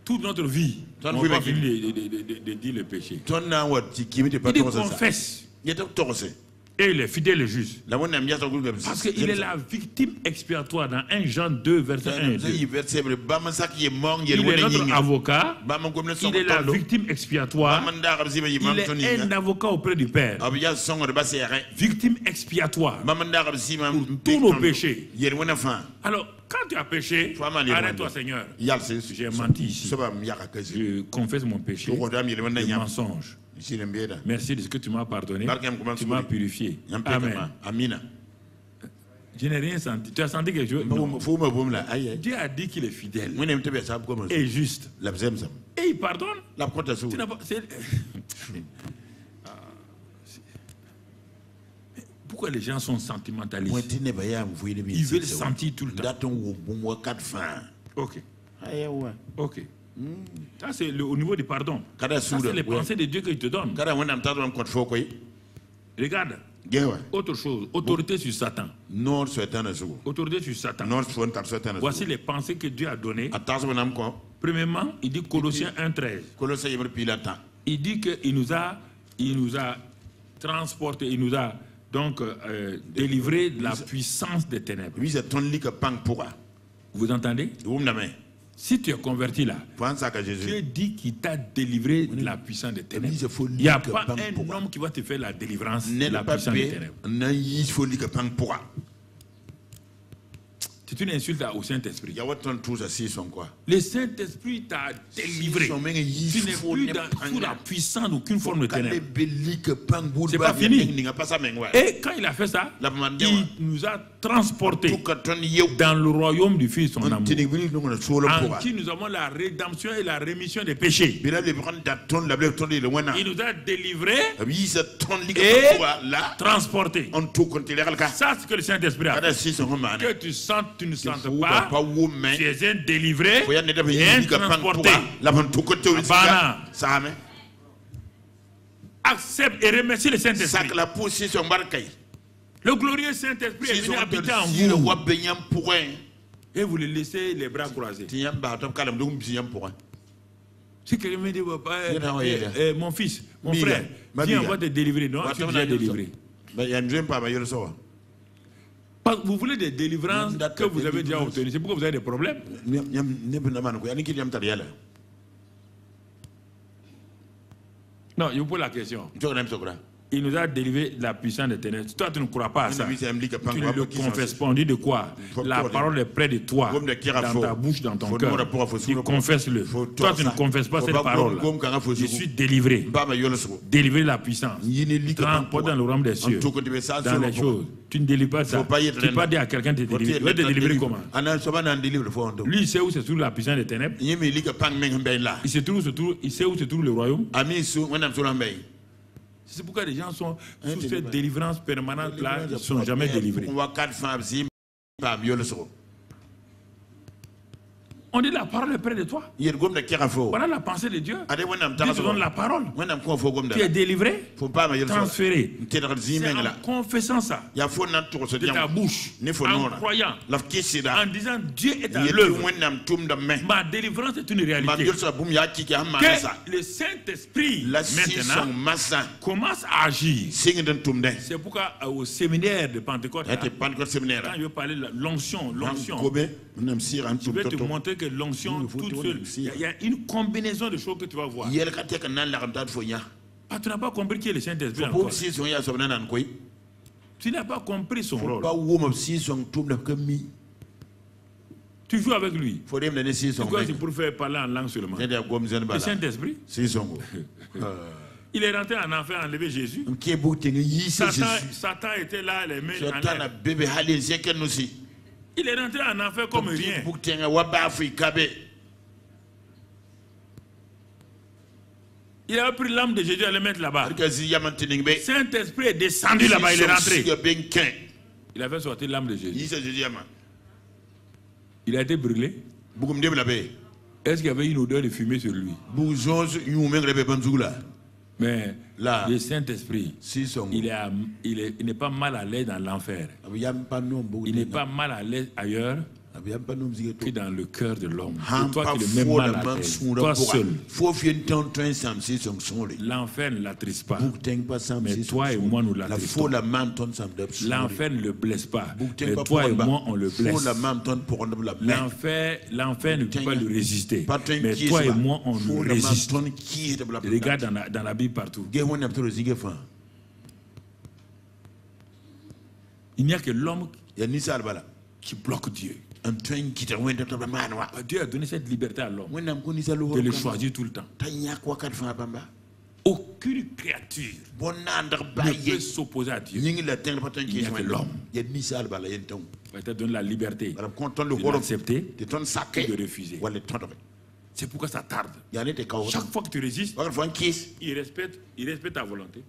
toute notre vie, on va finir de dire le péché. Il dit confesse. Et il est fidèle et juste. Parce qu'il est la victime expiatoire dans 1 Jean 2, verset 1 et 2. Il est notre avocat. Il est la victime expiatoire. Il est un avocat auprès du Père. Victime expiatoire. Pour tous nos péchés. Alors, quand tu as péché, arrête-toi Seigneur. J'ai menti ici. Je confesse mon péché. Le mensonge. Merci de ce que tu m'as pardonné. Tu m'as purifié. Amen. Je n'ai rien senti. Tu as senti quelque chose? Non. Dieu a dit qu'il est fidèle et juste. Et il pardonne. Tu n'as pas... Pourquoi les gens sont sentimentalistes? Ils veulent sentir tout le temps. Ok. Ok. Ça c'est au niveau du pardon. Ça c'est les pensées de Dieu qu'il te donne. Regarde. Autre chose, autorité sur Satan. Autorité sur Satan. Voici les pensées que Dieu a données. Premièrement, il dit Colossiens 1:13. Il dit qu'il nous a transporté, il nous a donc délivré de la puissance des ténèbres. Vous entendez? Si tu es converti là, Dieu dit qu'il t'a délivré de la puissance des ténèbres. Il n'y a pas un homme qui va te faire la délivrance de la puissance des ténèbres. C'est une insulte au Saint-Esprit. Le Saint-Esprit t'a délivré. Tu n'es plus sous la puissance d'aucune forme de ténèbres. C'est pas fini. Et quand il a fait ça, il nous a transportés dans le royaume du Fils de son amour, en qui nous avons la rédemption et la rémission des péchés. Il nous a délivrés et transportés. Ça, c'est ce que le Saint-Esprit a fait. Que tu sentes, tu ne sens pas, tu es délivré et transporté. Accepte et remercie le Saint-Esprit. Le glorieux Saint-Esprit est venu habiter en vous. Et vous le laissez les bras croisés. Si quelqu'un me dit, mon fils, mon frère, viens, on va te délivrer. Non, je suis déjà délivré. Vous voulez des délivrances que vous avez déjà obtenues. C'est pourquoi vous avez des problèmes. Non, je vous pose la question. Il nous a délivré de la puissance des ténèbres. Toi, tu ne crois pas à ça. Tu ne le confesses pas. On dit de quoi? La parole est près de toi, dans ta bouche, dans ton cœur. Tu confesses-le. Toi, tu ne confesses pas cette parole. Je suis délivré. Délivré de la puissance. Pas dans le royaume des cieux. Dans les choses. Tu ne délivres pas ça. Tu ne peux pas dire à quelqu'un de te délivrer. Tu vas te délivrer comment? Lui, il sait où se trouve la puissance des ténèbres. Il sait où se trouve le royaume. C'est pourquoi les gens sont sous cette délivrance permanente là, ils ne sont jamais délivrés. On dit la parole est près de toi. Voilà la pensée de Dieu. Dieu te donne la parole. Tu es délivré, transféré. C'est en confessant ça de ta bouche, en croyant, en disant Dieu est à l'œuvre. Ma délivrance est une réalité. Que le Saint-Esprit maintenant commence à agir. C'est pourquoi au séminaire de Pentecôte, quand je veux parler de l'onction, je vais te montrer que l'onction toute seule, il y a une combinaison de choses que tu vas voir. Ah, tu n'as pas compris qui est le Saint-Esprit encore. Tu n'as pas compris son rôle. Tu joues avec lui. Pourquoi c'est pour faire parler en langue seulement? Le Saint-Esprit. Il est rentré en enfer, enlevé Jésus. Satan était là, les mains en l'air. Il est rentré en enfer comme rien. Il a pris l'âme de Jésus et le mettre là-bas. Saint-Esprit est descendu là-bas, il est rentré. Il a fait sortir l'âme de Jésus. Il a été brûlé. Est-ce qu'il y avait une odeur de fumée sur lui? Mais le Saint-Esprit, il n'est pas mal à l'aise dans l'enfer. Il n'est pas mal à l'aise ailleurs que dans le cœur de l'homme. Toi, tu le mets mal à l'aise. Toi seul. L'enfer ne l'attriste pas. Mais toi et moi, nous l'attristons. L'enfer ne le blesse pas. Mais toi et moi, on le blesse. L'enfer ne peut pas le résister. Mais toi et moi, on le résiste. Regarde dans la Bible partout. Il n'y a que l'homme qui bloque Dieu. Dieu a donné cette liberté à l'homme de le choisir tout le temps. Aucune créature ne peut s'opposer à Dieu. Il n'y a que l'homme. Il te donne la liberté de l'accepter et de refuser. C'est pourquoi ça tarde. Chaque fois que tu résistes, il respecte ta volonté.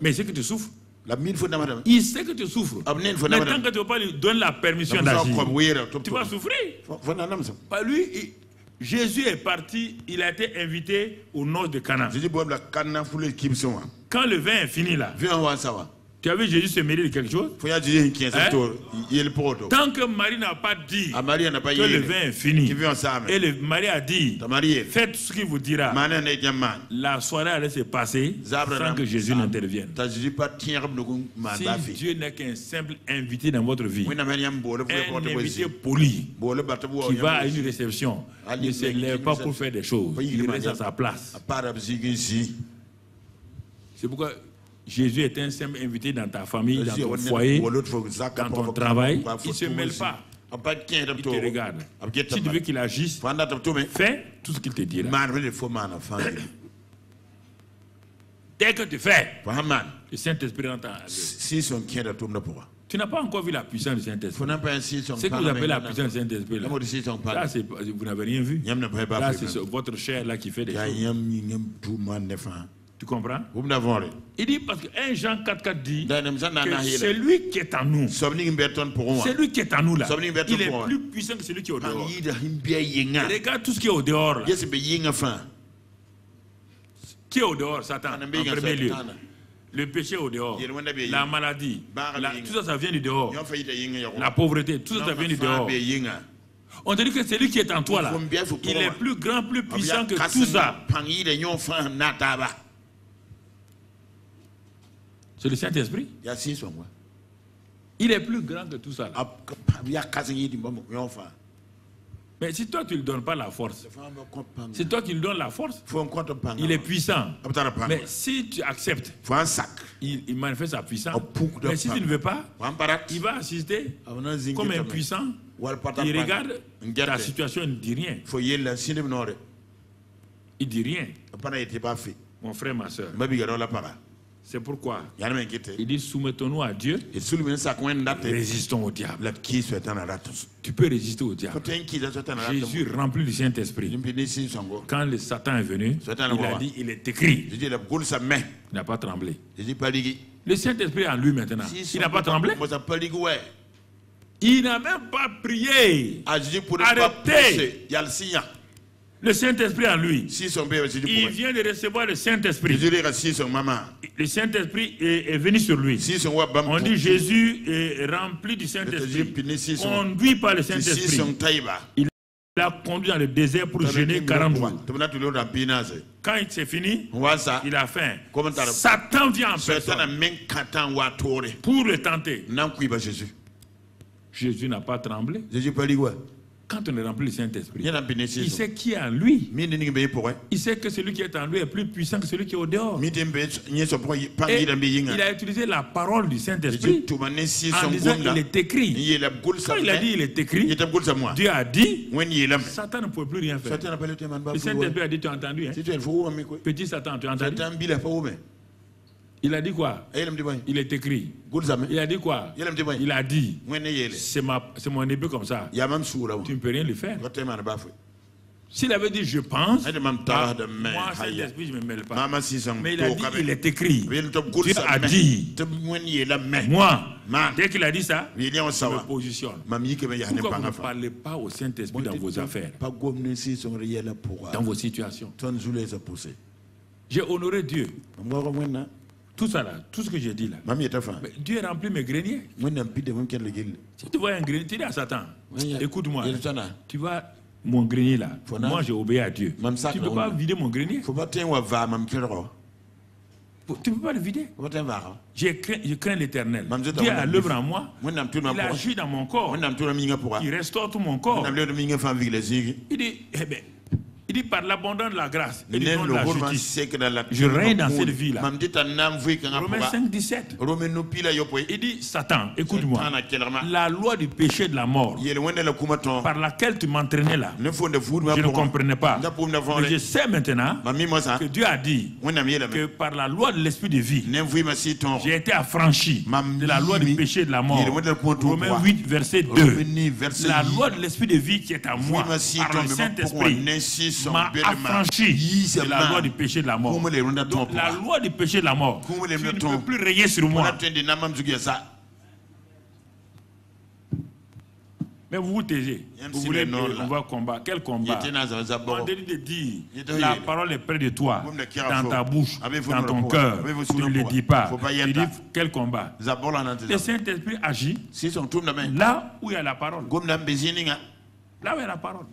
Mais c'est que tu souffres. Il sait que tu souffres. Mais tant que tu ne vas pas lui donner la permission d'agir, tu vas souffrir. Lui, Jésus est parti, il a été invité au nord de Canaan. Quand le vin est fini là, tu as vu Jésus se mêler de quelque chose? Tant que Marie n'a pas dit que le vin est fini, et le mari a dit, faites ce qu'il vous dira, la soirée allait se passer sans que Jésus n'intervienne. Si Dieu n'est qu'un simple invité dans votre vie, un invité poli, qui va à une réception, ne se lève pas pour faire des choses, il reste à sa place. C'est pourquoi Jésus est un simple invité dans ta famille, dans ton foyer, dans ton travail. Il ne se mêle pas. Il te regarde. Si tu veux qu'il agisse, fais tout ce qu'il te dira. Dès que tu fais, le Saint-Esprit rentre en toi. Tu n'as pas encore vu la puissance du Saint-Esprit. C'est que vous appelez la puissance du Saint-Esprit. Là, vous n'avez rien vu. Là, c'est votre chair là qui fait des choses. Tu comprends? Il dit parce que 1 Jean 4,4 dit que celui qui est en nous, celui qui est en nous là, il est plus puissant que celui qui est au dehors. Regarde tout ce qui est au dehors là. Qui est au dehors, Satan, en premier lieu? Le péché au dehors, la maladie, tout ça, ça vient du dehors. La pauvreté, tout ça, ça vient du dehors. On te dit que celui qui est en toi là, il est plus grand, plus puissant que tout ça. C'est le Saint-Esprit. Il est plus grand que tout ça. Mais si toi tu ne lui donnes pas la force, c'est toi qui lui donnes la force, il est puissant. Mais si tu acceptes, il manifeste sa puissance. Mais si tu ne veux pas, il va assister comme un puissant. Il regarde ta situation, il ne dit rien. Il ne dit rien. Mon frère, ma soeur. C'est pourquoi il dit soumettons-nous à Dieu, résistons au diable. Tu peux résister au diable. Jésus rempli du Saint-Esprit. Quand le Satan est venu, il a dit il est écrit. Il n'a pas tremblé. Le Saint-Esprit en lui maintenant, il n'a pas tremblé. Il n'a même pas prié. Arrêtez. Le Saint-Esprit en lui. Il vient de recevoir le Saint-Esprit. Le Saint-Esprit est venu sur lui. On dit Jésus est rempli du Saint-Esprit, conduit par le Saint-Esprit. Il l'a conduit dans le désert pour jeûner 40 jours. Quand c'est fini, il a faim. Satan vient en personne pour le tenter. Jésus n'a pas tremblé. Quand on est rempli du Saint-Esprit, il sait qui est en lui. Il sait que celui qui est en lui est plus puissant que celui qui est au dehors. Et il a utilisé la parole du Saint-Esprit en disant il est écrit. Quand il a dit il est écrit, Dieu a dit, Satan ne pouvait plus rien faire. Le Saint-Esprit a dit tu as entendu, hein? Petit Satan, tu as entendu? Il a dit quoi? Il est écrit. Il a dit quoi? Il a dit, c'est mon épée comme ça. Tu ne peux rien lui faire. S'il avait dit je pense, moi cet esprit je ne me mêle pas. Mais il a dit il est écrit. Dieu a dit. Moi, dès qu'il a dit ça, je me positionne. Pourquoi vous ne parlez pas au Saint-Esprit dans vos affaires, dans vos situations? J'ai honoré Dieu. Tout ça là, tout ce que j'ai dit là. Mais Dieu remplit mes greniers. Si tu vois un grenier, tu dis à Satan, écoute-moi, tu vois mon grenier là. Moi j'ai obéi à Dieu. Tu ne peux pas vider mon grenier. Tu ne peux pas le vider. Je crains l'Éternel. Dieu a l'œuvre en moi. Il agit dans mon corps. Il restaure tout mon corps. Il Il dit par l'abondance de la grâce et du don de la justice, je règne dans cette vie-là. Romains 5, 17. Il dit, Satan, écoute-moi, la loi du péché de la mort, par laquelle tu m'entraînais là, je ne comprenais pas. Mais je sais maintenant que Dieu a dit que par la loi de l'esprit de vie, j'ai été affranchi de la loi du péché de la mort. Romains 8, verset 2. La loi de l'esprit de vie qui est à moi, par le Saint-Esprit, m'a affranchi de la loi du péché de la mort. Donc la loi du péché de la mort, tu ne peux plus régner sur moi. Mais vous vous taisez. Vous voulez on va combattre. Quel combat? On dit de dire la parole est près de toi, dans ta bouche, dans ton cœur. Tu ne le dis pas. Tu dis quel combat? Le Saint-Esprit agit là où il y a la parole. Là où il y a la parole.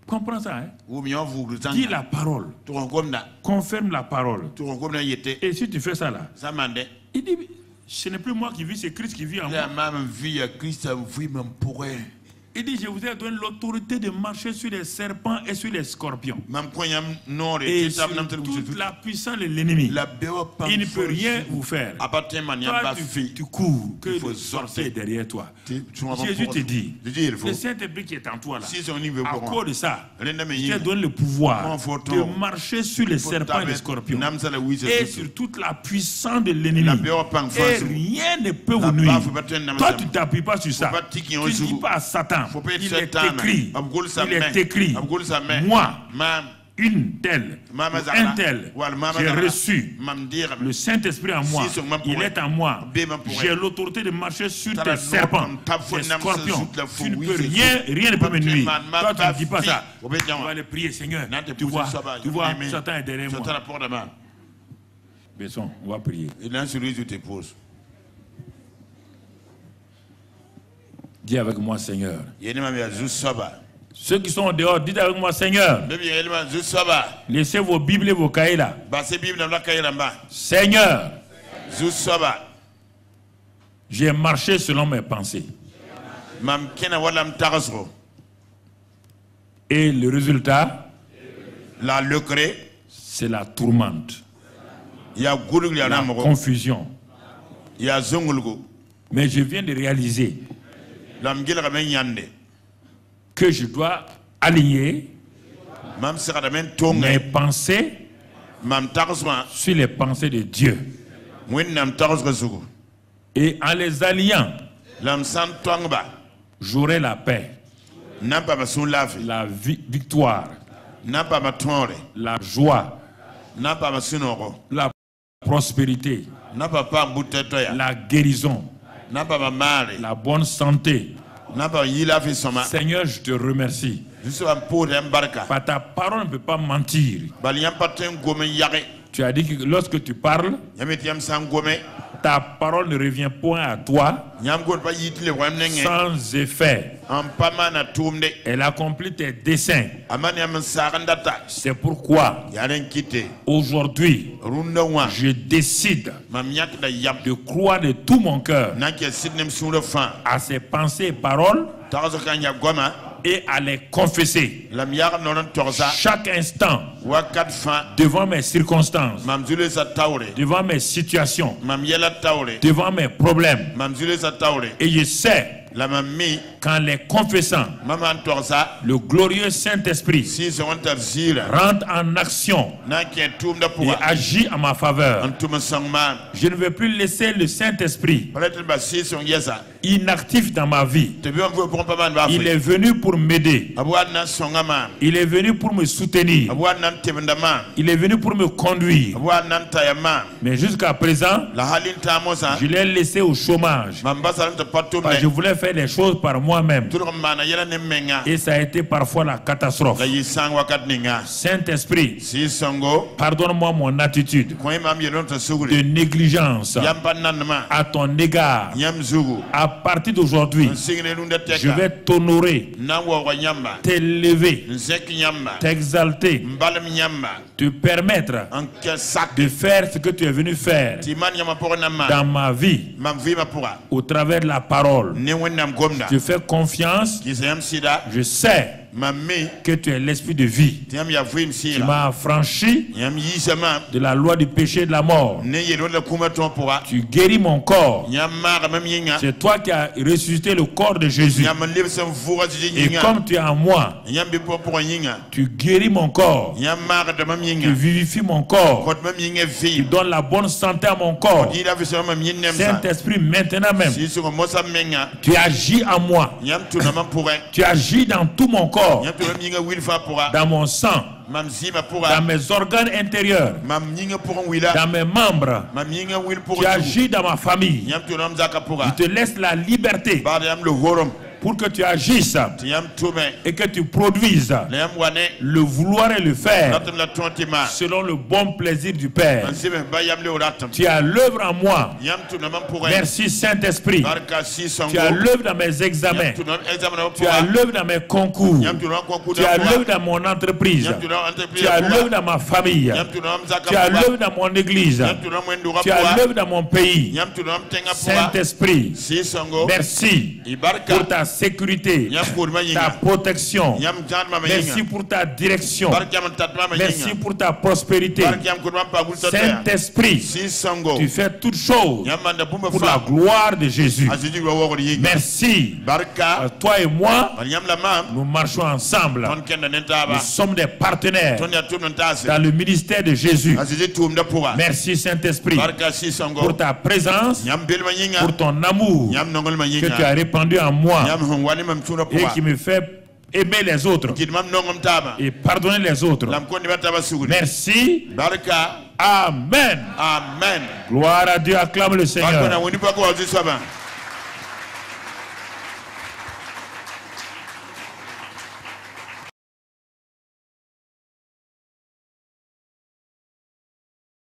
Comprends ça, hein? Dis la parole. Confirme la parole. Et si tu fais ça là, il dit, ce n'est plus moi qui vis, c'est Christ qui vit en moi. Il dit, je vous ai donné l'autorité de marcher sur les serpents et sur les scorpions. Et sur toute la puissance de l'ennemi. Il ne peut rien vous faire. Toi, tu cours, que Dieu sorte derrière toi. Jésus te dit, le Saint-Esprit qui est en toi là, à cause de ça, je te donne le pouvoir de marcher sur les serpents et les scorpions. Et sur toute la puissance de l'ennemi. Et rien ne peut vous nuire. Toi, tu ne t'appuies pas sur ça. Tu ne dis pas à Satan. Il est écrit, moi, une telle, un tel, j'ai reçu le Saint-Esprit en moi, il est en moi, j'ai l'autorité de marcher sur tes serpents, tes scorpions, tu ne peux rien ne peut me nuire. Toi tu ne dis pas ça, on va le prier, Seigneur, tu vois, Satan est derrière moi. Besson, on va prier. Dis avec moi, Seigneur. Ceux qui sont en dehors, dites avec moi, Seigneur. Laissez vos Bibles et vos cahiers là. Seigneur, j'ai marché selon mes pensées. Et le résultat, c'est la tourmente, la confusion. Mais je viens de réaliser que je dois aligner mes pensées sur les pensées de Dieu. Et en les alliant, j'aurai la paix, la victoire, la joie, la prospérité, la guérison, la bonne santé. Seigneur, je te remercie. Par ta parole ne peut pas mentir. Tu as dit que lorsque tu parles, ta parole ne revient point à toi sans effet. Elle accomplit tes desseins. C'est pourquoi aujourd'hui je décide de croire de tout mon cœur à ces pensées et paroles et à les confesser chaque instant devant mes circonstances, devant mes situations, devant mes problèmes. Et je sais qu'en les confessant, le glorieux Saint-Esprit rentre en action et agit en ma faveur. Je ne veux plus laisser le Saint-Esprit inactif dans ma vie. Il est venu pour m'aider. Il est venu pour me soutenir. Il est venu pour me conduire. Mais jusqu'à présent, je l'ai laissé au chômage. Parce que je voulais faire les choses par moi-même. Et ça a été parfois la catastrophe. Saint-Esprit, pardonne-moi mon attitude de négligence à ton égard. À partir d'aujourd'hui, je vais t'honorer, t'élever, t'exalter, te permettre de faire ce que tu es venu faire dans ma vie au travers de la parole. Je fais confiance, je sais que tu es l'esprit de vie. Tu m'as affranchi de la loi du péché et de la mort. Tu guéris mon corps. C'est toi qui as ressuscité le corps de Jésus. Et comme tu es en moi, tu guéris mon corps. Tu vivifies mon corps. Tu donnes la bonne santé à mon corps. Saint-Esprit, maintenant même, tu agis en moi. Tu agis dans tout mon corps, dans mon sang, dans mes organes intérieurs, dans mes membres. Tu agis dans ma famille. Je te laisse la liberté pour que tu agisses et que tu produises le vouloir et le faire selon le bon plaisir du Père. Tu as l'œuvre en moi. Merci Saint-Esprit. Tu as l'œuvre dans mes examens. Tu as l'œuvre dans mes concours. Tu as l'œuvre dans mon entreprise. Tu as l'œuvre dans ma famille. Tu as l'œuvre dans mon église. Tu as l'œuvre dans mon pays. Saint-Esprit, merci pour ta sécurité, ta protection. Merci pour ta direction. Merci pour ta prospérité. Saint-Esprit, tu fais toutes choses pour la gloire de Jésus. Merci. Toi et moi, nous marchons ensemble. Nous sommes des partenaires dans le ministère de Jésus. Merci Saint-Esprit pour ta présence, pour ton amour que tu as répandu en moi et qui me fait aimer les autres et pardonner les autres. Merci. Amen. Amen. Gloire à Dieu, acclame le Seigneur.